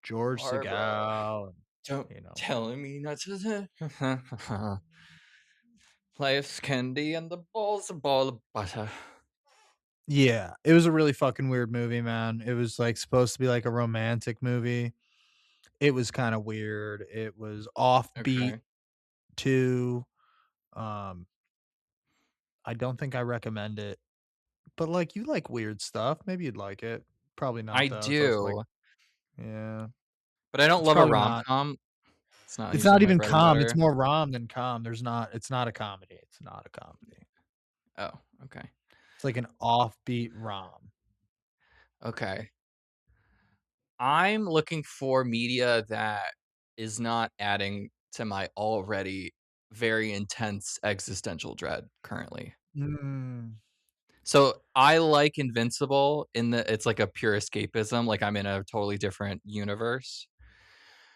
George Barbara. Segal and Don't you know telling me not to. Life's candy and the ball's a ball of butter. Yeah, it was a really fucking weird movie, man. It was, like, supposed to be, like, a romantic movie. It was kinda weird. It was offbeat Okay. too. Um, I don't think I recommend it, but, like, you like weird stuff, maybe you'd like it. Probably I not, though. It's also, like do, yeah, but I don't it's love a probably not. rom-com. It's not It's usually not my even bread and com, it's butter. more rom than com. It's not a comedy, it's not a comedy. Oh, okay. It's like an offbeat rom. Okay. I'm looking for media that is not adding to my already very intense existential dread currently. Mm. So, I like Invincible in that it's like a pure escapism, like I'm in a totally different universe.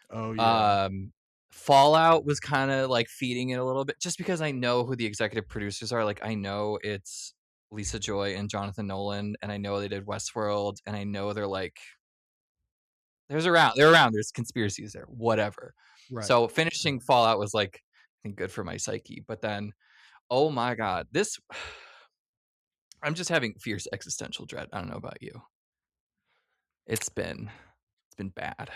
Oh, yeah. Um, Fallout was kinda, like, feeding it a little bit just because I know who the executive producers are, like, I know it's Lisa Joy and Jonathan Nolan, and I know they did Westworld, and I know they're, like they're around, there's conspiracies there, whatever. Right. So, Right. finishing Fallout was, like, I think good for my psyche, but then, oh my god, this I'm just having fierce existential dread, I don't know about you. It's been bad.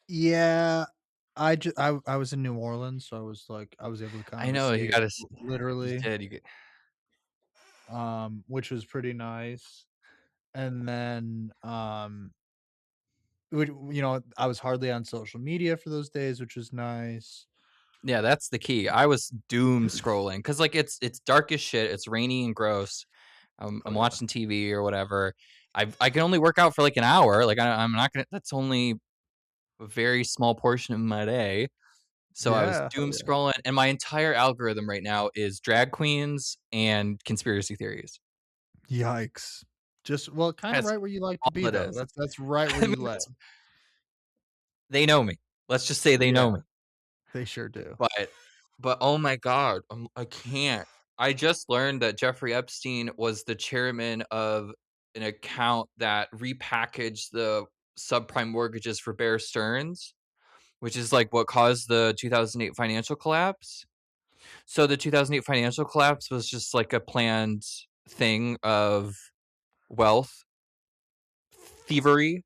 Yeah, I was in New Orleans, so I was, like I was able to I kinda know, see you it gotta s you literally, did, you get which was pretty nice, and then, which I was hardly on social media for those days, which was nice. Yeah, that's the key. I was doom scrolling because like, it's dark as shit, it's rainy and gross. I'm Oh, yeah. watching TV or whatever. I can only work out for, like, an hour, like, I'm not gonna that's only a very small portion of my day. So I was Yeah, hell doom yeah. scrolling, and my entire algorithm right now is drag queens and conspiracy theories. Yikes. Just well, kinda That's right where you like to all be, it though. is. That's right where I mean, you lay. they know me. Let's just say they know Yeah, me. they sure do. But oh my god, I can't. I just learned that Jeffrey Epstein was the chairman of an account that repackaged the subprime mortgages for Bear Stearns, which is, like, what caused the 2008 financial collapse. So the 2008 financial collapse was just, like, a planned thing of wealth thievery,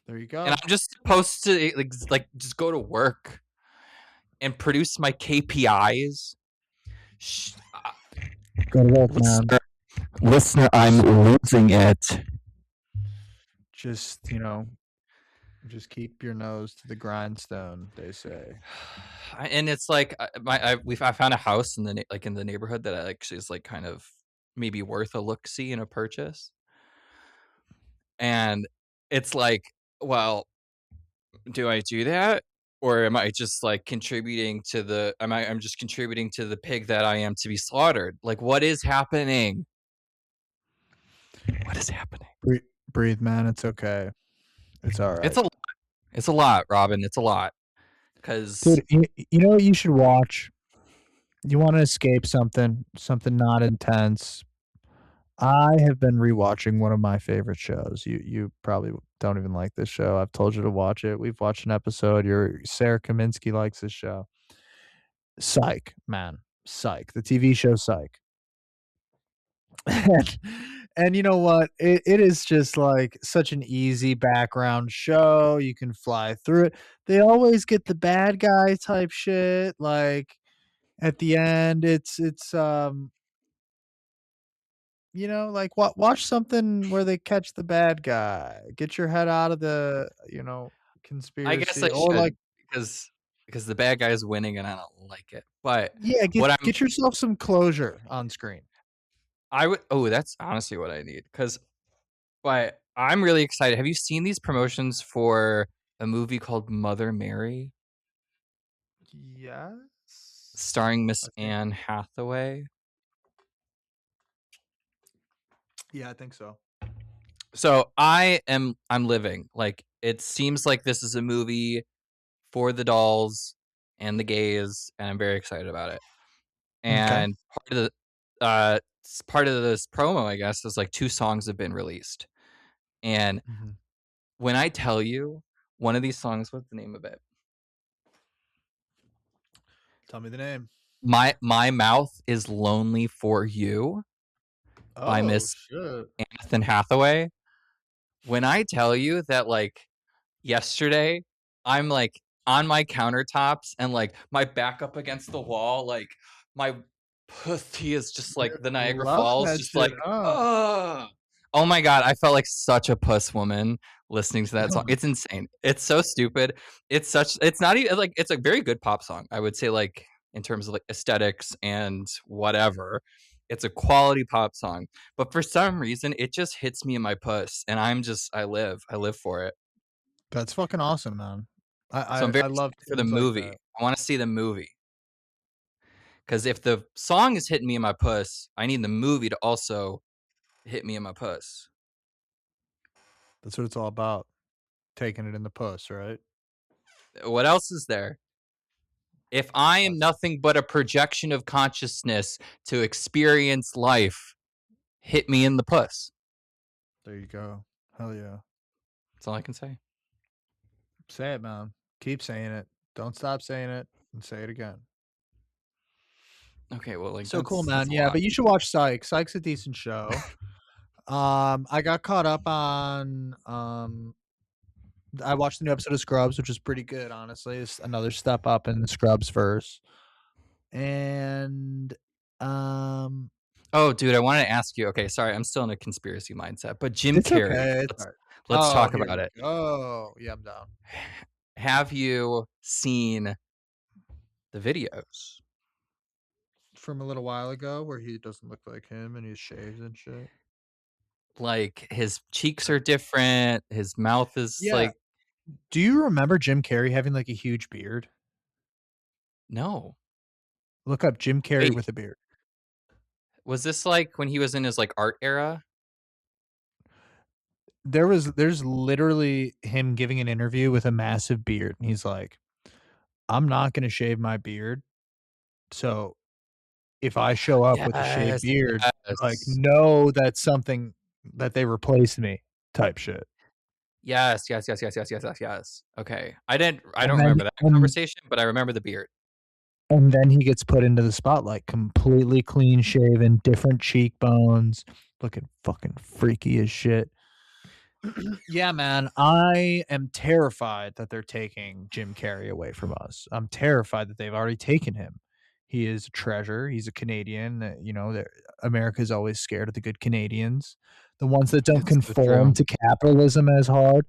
There you and go. I'm just supposed to, just go to work and produce my KPIs. Sh Good work, man. Listener listener, I'm Just losing it. just, just keep your nose to the grindstone, they say. And it's like, I found a house in the in the neighborhood that actually is, like, kind of maybe worth a look-see and a purchase, and it's like, well, do I do that? Or am I just, like, contributing to the I'm just contributing to the pig that I am to be slaughtered? Like, what is happening? What is happening? Breathe, breathe, man. It's okay. It's all It's right. a it's a lot, Robin, it's a lot. Because Dude, you know what you should watch? You wanna escape something not intense. I have been rewatching one of my favorite shows. You probably don't even like this show. I've told you to watch it. We've watched an episode. Your Sarah Kaminsky likes this show. Psych, man. Psych. The TV show Psych. And you know what? It is just, like, such an easy background show, you can fly through it. They always get the bad guy type shit, like, at the end, like, watch something where they catch the bad guy. Get your head out of the, I guess I conspiracy or, like should because the bad guy is winning and I don't like it. But yeah, what I'm get yourself some closure on screen. I would oh, that's honestly what I need. Because but I'm really excited. Have you seen these promotions for a movie called Mother Mary Yes. starring Miss I think Anne Hathaway? yeah, I think so. So I'm living. Like, it seems like this is a movie for the dolls and the gays, and I'm very excited about it. Okay. And part of this promo, I guess, is like 2 songs have been released. And Mhm. when I tell you one of these songs, what's the name of it? Tell me the name. My Mouth is Lonely for You by Oh, Miss shit. Anathan Hathaway. When I tell you that, like, yesterday, I'm, like, on my countertops and, like, my back up against the wall, like, my pussy is just like You're the Niagara loving Falls, that just shit, like, huh? "Ugh." Oh my god, I felt like such a puss woman listening to that song. It's insane. It's so stupid. It's not even like, it's a very good pop song. I would say, like, in terms of, like, aesthetics and whatever, it's a quality pop song. But for some reason, it just hits me in my puss, and I live for it. That's fucking awesome, man. I So I'm I very I love excited for the tunes like movie. that. I wanna see the movie, because if the song is hitting me in my puss, I need the movie to also hit me in my puss. That's what it's all about, taking it in the puss, right? What else is there? If I am That's nothing but a projection of consciousness to experience life, hit me in the puss. there you go. Hell yeah. That's all I can say. Say it, man. Keep saying it. Don't stop saying it, and say it again. Okay, well, like, So cool, man. that's a Yeah, lot. but you should watch Psych. Psych's a decent show. I got caught up on, I watched the new episode of Scrubs, which is pretty good, honestly. It's another step up in the Scrubs verse. And, um Oh, dude, I wanted to ask you, okay, sorry, I'm still in a conspiracy mindset, but Jim it's Carrey, okay, it's let's alright. let's Oh, talk here about we it. go. Yeah, I'm down. Have you seen the videos? From a little while ago where he doesn't look like him and he's shaved and shit. Like, his cheeks are different, his mouth is Yeah. like, Do you remember Jim Carrey having, like, a huge beard? no. Look up Jim Carrey Wait, with a beard. was this, like, when he was in his, like, art era? There's literally him giving an interview with a massive beard, and he's like, "I'm not gonna shave my beard, so if I show up with a shaved Yes, beard, like, yes. know that's something that they replaced me," type shit. Yes, yes, yes, yes, yes, yes, yes, yes. Okay. I And don't then remember that conversation, but I remember the beard. and then he gets put into the spotlight, completely clean shaven, different cheekbones, looking fucking freaky as shit. Yeah, man, I am terrified that they're taking Jim Carrey away from us. I'm terrified that they've already taken him. He is a treasure. He's a Canadian. America's always scared of the good Canadians, the ones that don't It's so conform true. to capitalism as hard.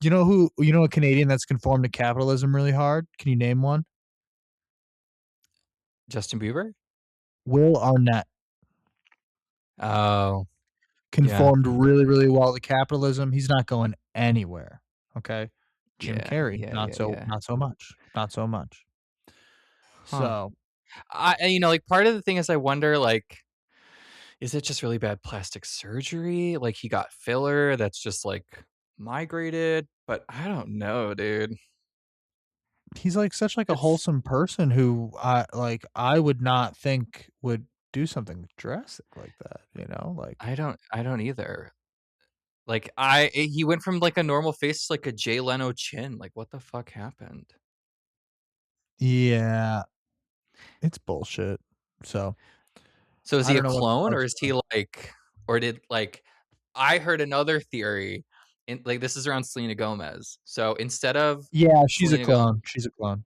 You know a Canadian that's conformed to capitalism really hard? Can you name one? Justin Bieber? Will Arnett Oh, yeah. conformed really, really well to capitalism. He's not going anywhere. Okay. Jim Yeah, Carrey, yeah, yeah, yeah. not so much. Not so much. Huh. So Like, part of the thing is I wonder, like, is it just really bad plastic surgery? Like, he got filler that's just, like, migrated? But I don't know, dude. he's like such like a It's wholesome person who I would not think would do something drastic like that, you know? Like I don't either. Like, he went from, like, a normal face to, like, a Jay Leno chin. Like, what the fuck happened? yeah, it's bullshit. So, So is I he a don't know what the clone, or fuck's is he going. like, or did like, I heard another theory, and like, this is around Selena Gomez. So instead of Yeah, she's a Selena Gomez, clone. She's a clone.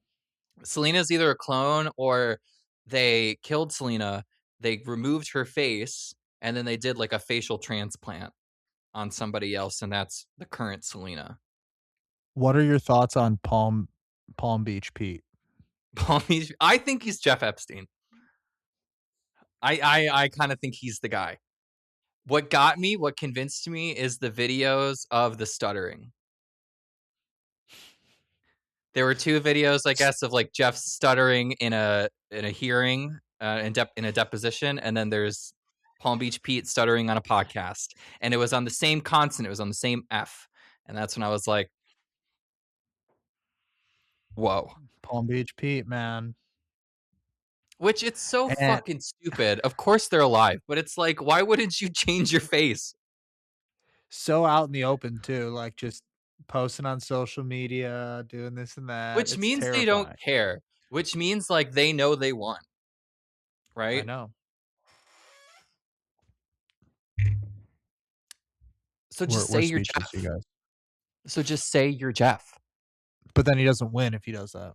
Selena's either a clone or they killed Selena, they removed her face, and then they did like a facial transplant on somebody else, and that's the current Selena. What are your thoughts on Palm Beach Pete? I think he's Jeff Epstein. I kind of think he's the guy. What convinced me is the videos of the stuttering. There were 2 videos, I guess, of, like, Jeff stuttering in a hearing, in a deposition, and then there's Palm Beach Pete stuttering on a podcast, and it was on the same consonant, it was on the same F, and that's when I was like, "Whoa." Palm Beach Pete, man. Which it's so And fucking stupid. Of course they're alive, but it's like, why wouldn't you change your face? so out in the open too, like just posting on social media, doing this and that. Which It's means they don't terrifying. care, which means, like, they know they won. I right? know. So We're just we're say you're speechless, you Jeff. guys. So just say you're Jeff. But then he doesn't win if he does that.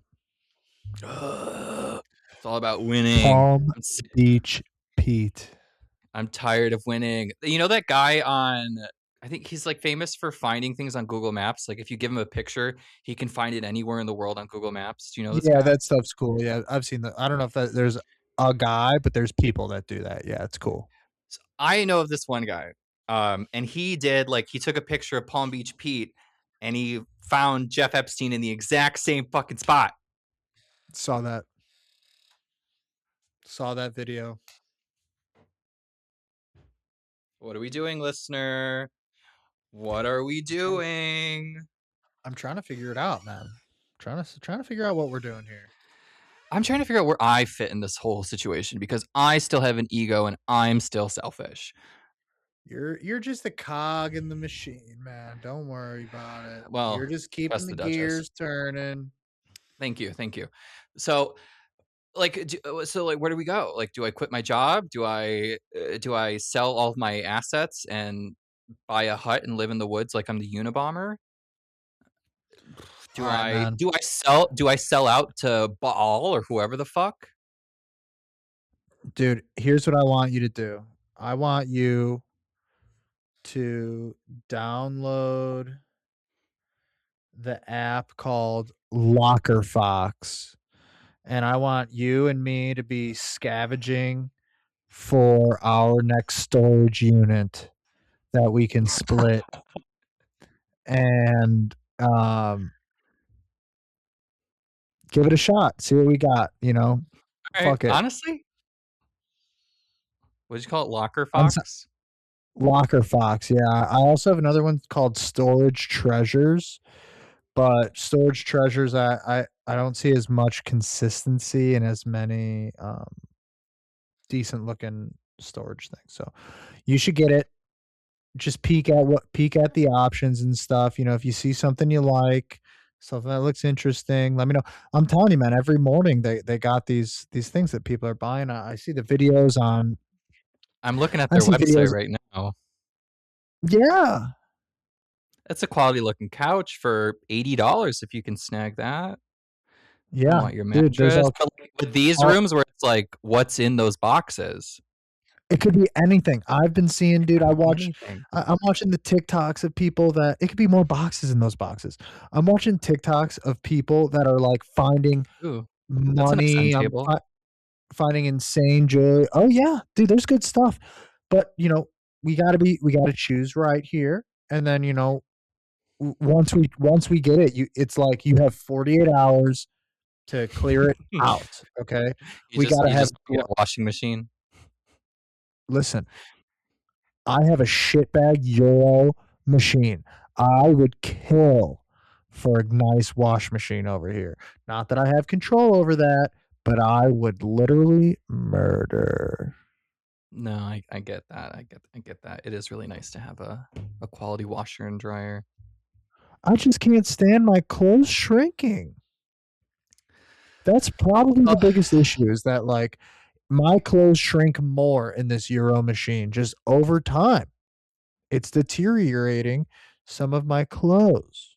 Ugh. It's all about winning. Palm Beach Pete. I'm tired of winning. You know that guy on, I think he's like famous for finding things on Google Maps. Like if you give him a picture, he can find it anywhere in the world on Google Maps. Do you know this Yeah, guy? that stuff's cool. Yeah, I've seen that. I don't know if there's a guy, but there's people that do that. Yeah, it's cool. So I know of this one guy. And he did like he took a picture of Palm Beach Pete and he found Jeff Epstein in the exact same fucking spot. Saw that. Saw that video. What are we doing, listener? What are we I'm doing? I'm trying to figure it out, man. Trying to figure out what we're doing here. I'm trying to figure out where I fit in this whole situation because I still have an ego and I'm still selfish. You're just a cog in the machine, man. Don't worry about it. You're Well, just keeping trust the the Duchess. gears turning. Thank you, thank you. So, like, where do we go? Like, do I quit my job? Do I sell all of my assets and buy a hut and live in the woods like I'm the Unabomber? All Do right, I man. do I sell out to Baal or whoever the fuck? Dude, here's what I want you to do. I want you to download the app called Locker Fox. And I want you and me to be scavenging for our next storage unit that we can split and give it a shot. See what we got, you know? All right, Fuck it. honestly, what did you call it? Locker On s- Fox? Locker Fox, yeah. I also have another one called Storage Treasures, but Storage Treasures, I don't see as much consistency and as many decent looking storage things. So you should get it. Just peek at the options and stuff. You know, if you see something you like, something that looks interesting, let me know. I'm telling you, man, every morning they got these things that people are buying. I see the videos on I'm looking at I their see website videos. right now. Yeah. It's a quality looking couch for $80 if you can snag that. I Yeah. want your Dude, there's mattress. But like, with these all rooms where it's like, what's in those boxes? it could be anything. I've been seeing, dude, Anything. I'm watching the TikToks of people that it could be more boxes in those boxes. I'm watching TikToks of people that are like finding Ooh, that's a nice money. end table. Finding insane jewelry. Oh yeah, dude, there's good stuff. But you know, we gotta choose right here. And then, you know, once we get it, it's like you have 48 hours to clear it out. Okay. You We just gotta you have just get a washing machine. listen, I have a shitbag Euro machine. I would kill for a nice wash machine over here. Not that I have control over that, but I would literally murder. No, I get that. I get that. It is really nice to have a quality washer and dryer. I just can't stand my clothes shrinking. That's probably the Oh, biggest issue is that like my clothes shrink more in this Euro machine just over time. It's deteriorating some of my clothes.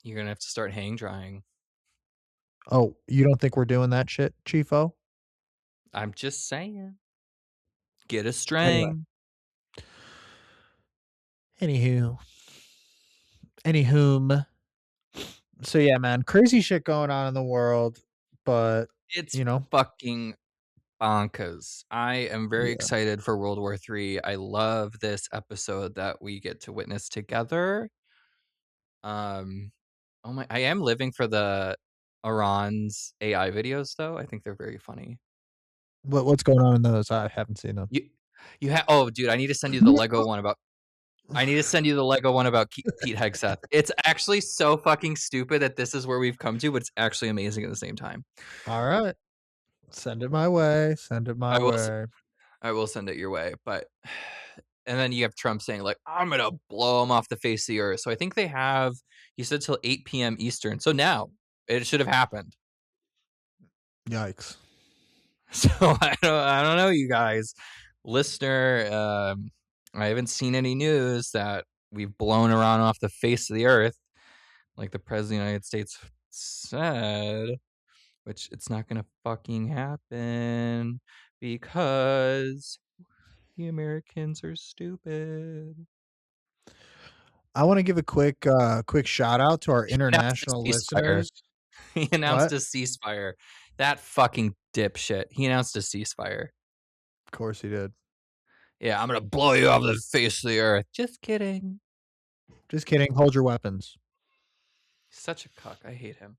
you're gonna have to start hang drying. Oh, you don't think we're doing that shit, Chiefo? I'm just saying. Get a Anyway, string. anywho, anywhom. So yeah, man, crazy shit going on in the world, but It's you know, fucking bonkers. I am very yeah. excited for World War III. I love this episode that we get to witness together. Um, oh my, I am living for the Iran's AI videos though. I think they're very funny. What's going on in those? I haven't seen them. You you have oh dude, I need to send you the Lego one about I need to send you the Lego one about Pete Hegseth. It's actually so fucking stupid that this is where we've come to, but it's actually amazing at the same time. All right. Send it my way. Send it my I will way. I will send it your way, but and then you have Trump saying like I'm gonna blow them off the face of the earth. So I think they have he said till 8 p.m. Eastern. So now it should have happened. Yikes. So I don't know, you guys. Listener, I haven't seen any news that we've blown around off the face of the earth, like the president of the United States said, which it's not gonna fucking happen because the Americans are stupid. I want to give a quick shout out to our He announced international a ceasefire. listeners. He announced What? a ceasefire. That fucking dipshit. He announced a ceasefire. Of course he did. Yeah, I'm gonna blow you off the face of the earth. Just kidding. Just kidding. Hold your weapons. He's such a cuck. I hate him.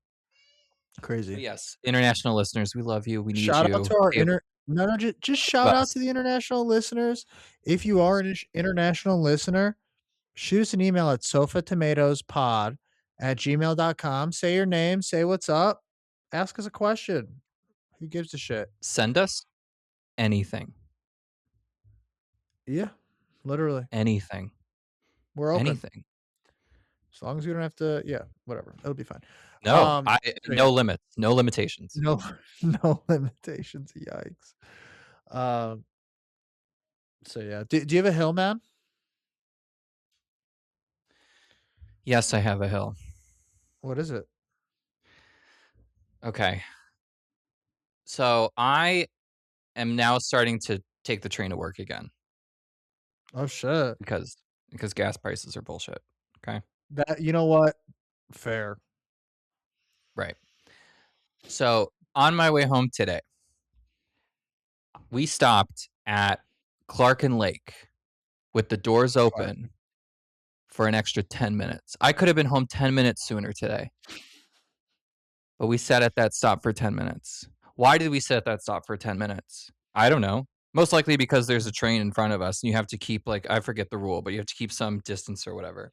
But Crazy. yes, international listeners, we love you. We need Shout out you. to our Hey, no, no, just shout out us. to the international listeners. If you are an international listener, shoot us an email at sofatomatoespod at gmail.com. Say your name, say what's up, ask us a question. Who gives a shit? Send us anything. Yeah, literally. Anything. We're open. Anything. As long as you don't have to, yeah, whatever. It'll be fine. No, So yeah, no limits, no limitations. no, no limitations. Yikes. Um, so yeah, do you have a hill, man? Yes, I have a hill. What is it? Okay. So I am now starting to take the train to work again Oh shit. because gas prices are bullshit. Okay. That you know what? Fair. Right. So on my way home today, we stopped at Clark and Lake with the doors Right. open for an extra 10 minutes. I could have been home 10 minutes sooner today, but we sat at that stop for 10 minutes. Why did we sit at that stop for 10 minutes? I don't know. Most likely because there's a train in front of us and you have to keep, like, I forget the rule, but you have to keep some distance or whatever.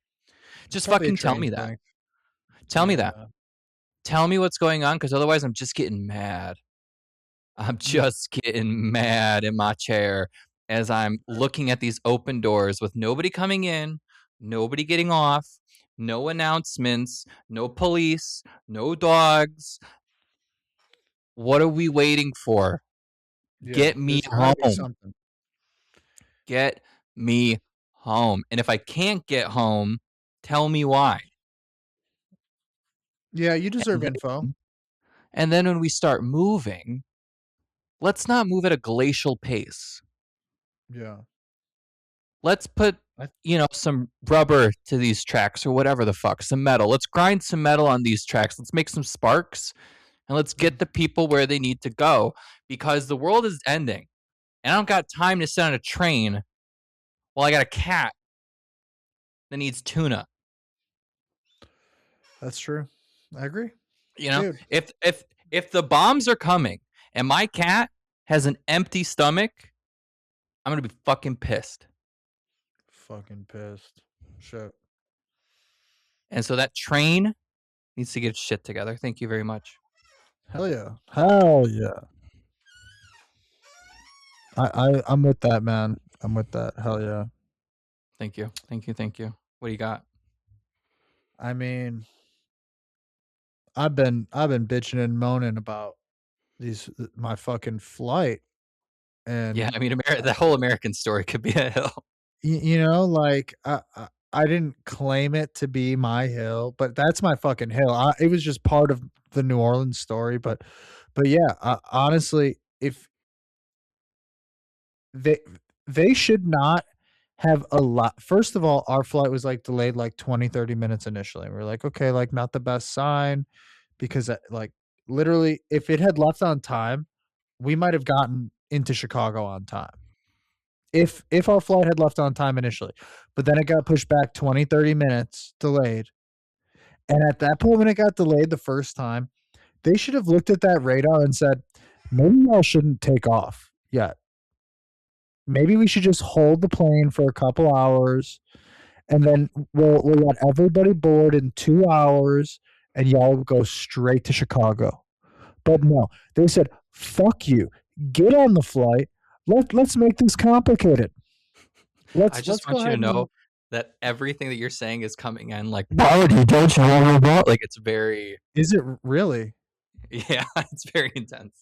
Just Probably a fucking tell train me that. thing. Tell me that. Yeah. Tell me what's going on because otherwise I'm just getting mad. I'm Yeah. just getting mad in my chair as I'm looking at these open doors with nobody coming in, nobody getting off, no announcements, no police, no dogs. What are we waiting for? Yeah. Get me There's gotta be home. something. Get me home. And if I can't get home, tell me why. Yeah, you deserve And info. then when we start moving, let's not move at a glacial pace. Yeah. Let's put, I some rubber to these tracks or whatever the fuck, some metal. Let's grind some metal on these tracks. Let's make some sparks and let's get the people where they need to go because the world is ending. And I don't got time to sit on a train while I got a cat that needs tuna. That's true. I agree. You know, Dude, if the bombs are coming and my cat has an empty stomach, I'm gonna be fucking pissed. fucking pissed. Shit. And so that train needs to get its shit together. Thank you very much. Hell yeah. Hell yeah. I'm with that, man. I'm with that. Hell yeah. Thank you. Thank you. Thank you. What do you got? I mean, I've been bitching and moaning about these my fucking flight Yeah, and I mean, the whole American story could be a hill. like I didn't claim it to be my hill, but that's my fucking hill. It was just part of the New Orleans story, but yeah, honestly, if they they should not have a lot. First of all, our flight was like delayed like 20-30 minutes initially. We are like, okay, like not the best sign because like literally if it had left on time, we might have gotten into Chicago on time. If our flight had left on time initially, but then it got pushed back 20-30 minutes, delayed. And at that point when it got delayed the first time, they should have looked at that radar and said, maybe y'all shouldn't take off yet. Maybe we should just hold the plane for a couple hours and then we'll let everybody board in 2 hours and y'all go straight to Chicago. But no, they said, fuck you. Get on the flight. Let's make this complicated. I Let's just go want you to ahead and know that everything that you're saying is coming in like, Barty, don't you know about? Like, it's very, is it really? yeah, it's very intense.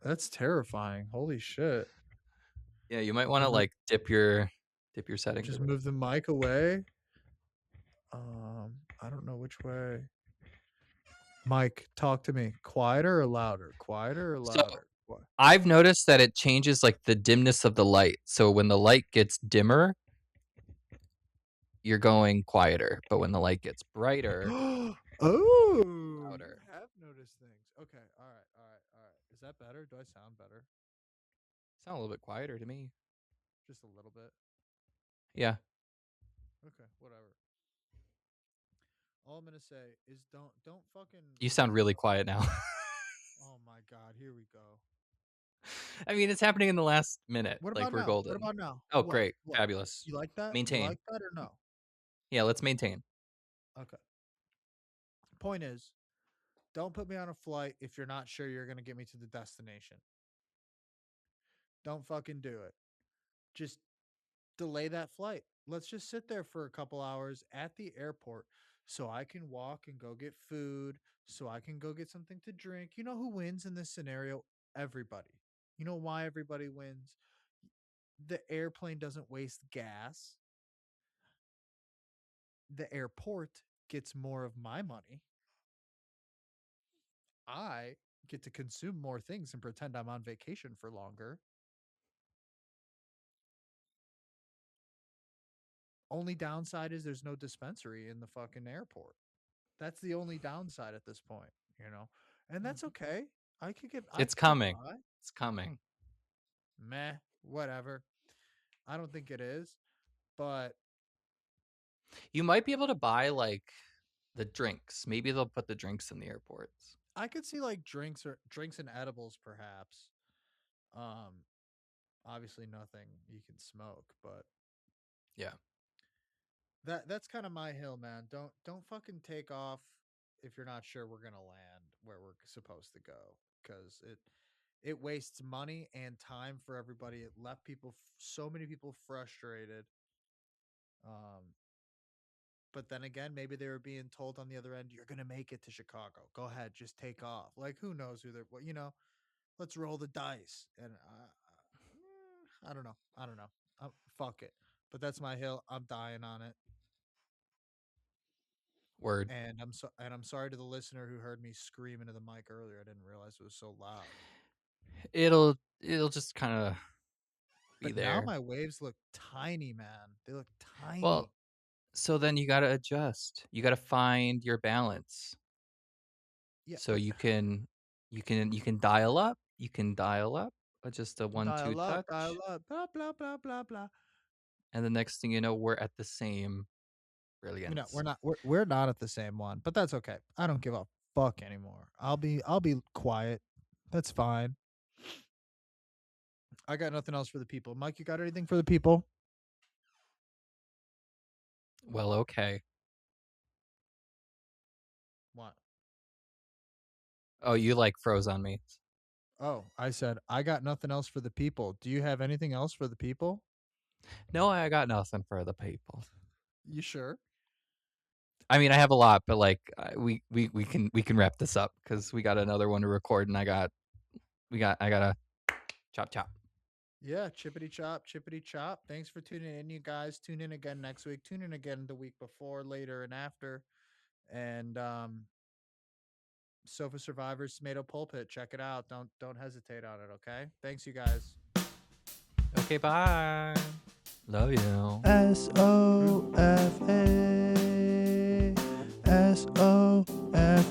That's terrifying. Holy shit. Yeah, you might I want to wonder. like dip your settings a Just bit. move the mic away. I don't know which way. Mike, talk to me. Quieter or louder? Quieter or So louder? I've noticed that it changes like the dimness of the light. So when the light gets dimmer, you're going quieter, but when the light gets brighter, Oh, you louder. have noticed things. Okay, all right, all right, all right. Is that better? Do I sound better? Sound a little bit quieter to me. Just a little bit. Yeah, Okay, whatever. All I'm gonna say is don't fucking you sound really uh, quiet now. oh my god, here we go. I mean, it's happening in the last minute. What Like about we're now? What golden. about now? Oh, What? great. What? Fabulous. You like that? You Maintain. like that or no? Yeah, let's maintain. Okay. Point is, don't put me on a flight if you're not sure you're gonna get me to the destination. Don't fucking do it. Just delay that flight. Let's just sit there for a couple hours at the airport so I can walk and go get food, so I can go get something to drink. You know who wins in this scenario? Everybody. You know why everybody wins? The airplane doesn't waste gas. The airport gets more of my money. I get to consume more things and pretend I'm on vacation for longer. Only downside is there's no dispensary in the fucking airport. That's the only downside at this point, you know. And that's Mhm. okay. I It's could get coming. by. It's coming. Meh, whatever. I don't think it is, but You might be able to buy like the drinks. Maybe they'll put the drinks in the airports. I could see like drinks and edibles perhaps. Um Obviously nothing you can smoke, but Yeah. that's kind of my hill, man. Don't fucking take off if you're not sure we're going to land where we're supposed to go cuz it wastes money and time for everybody. It left so many people frustrated. Um but then again, maybe they were being told on the other end, you're going to make it to Chicago. Go ahead, just take off. Like who knows who they're what, let's roll the dice. And I don't know. I don't know. Fuck it. But that's my hill. I'm dying on it. Word. And I'm sorry to the listener who heard me scream into the mic earlier. I didn't realize it was so loud. It'll just kind of be But now there. my waves look tiny, man. They look Well, tiny. so then you got to adjust. You got to find your balance. Yeah, So but you can dial up. You can dial up just a 1-2 touch, dial up, blah blah blah blah blah. and the next thing you know, we're at the same brilliance. We're not at the same one, but that's okay. I don't give a fuck anymore. I'll be quiet. That's fine. I got nothing else for the people. Mike, you got anything for the people? Well, okay. What? Oh, you like froze on me. Oh, I said I got nothing else for the people. Do you have anything else for the people? No, I got nothing for the people. You sure? I mean, I have a lot, but like we can wrap this up because we got another one to record, and I gotta chop chop. Yeah, chippity chop, chippity chop. Thanks for tuning in, you guys. Tune in again next week. Tune in again the week before, later, and after. And Sofa Survivors Tomato Pulpit. Check it out. Don't hesitate on it. Okay. Thanks, you guys. Okay, bye. Love you. SOFA. SOFA.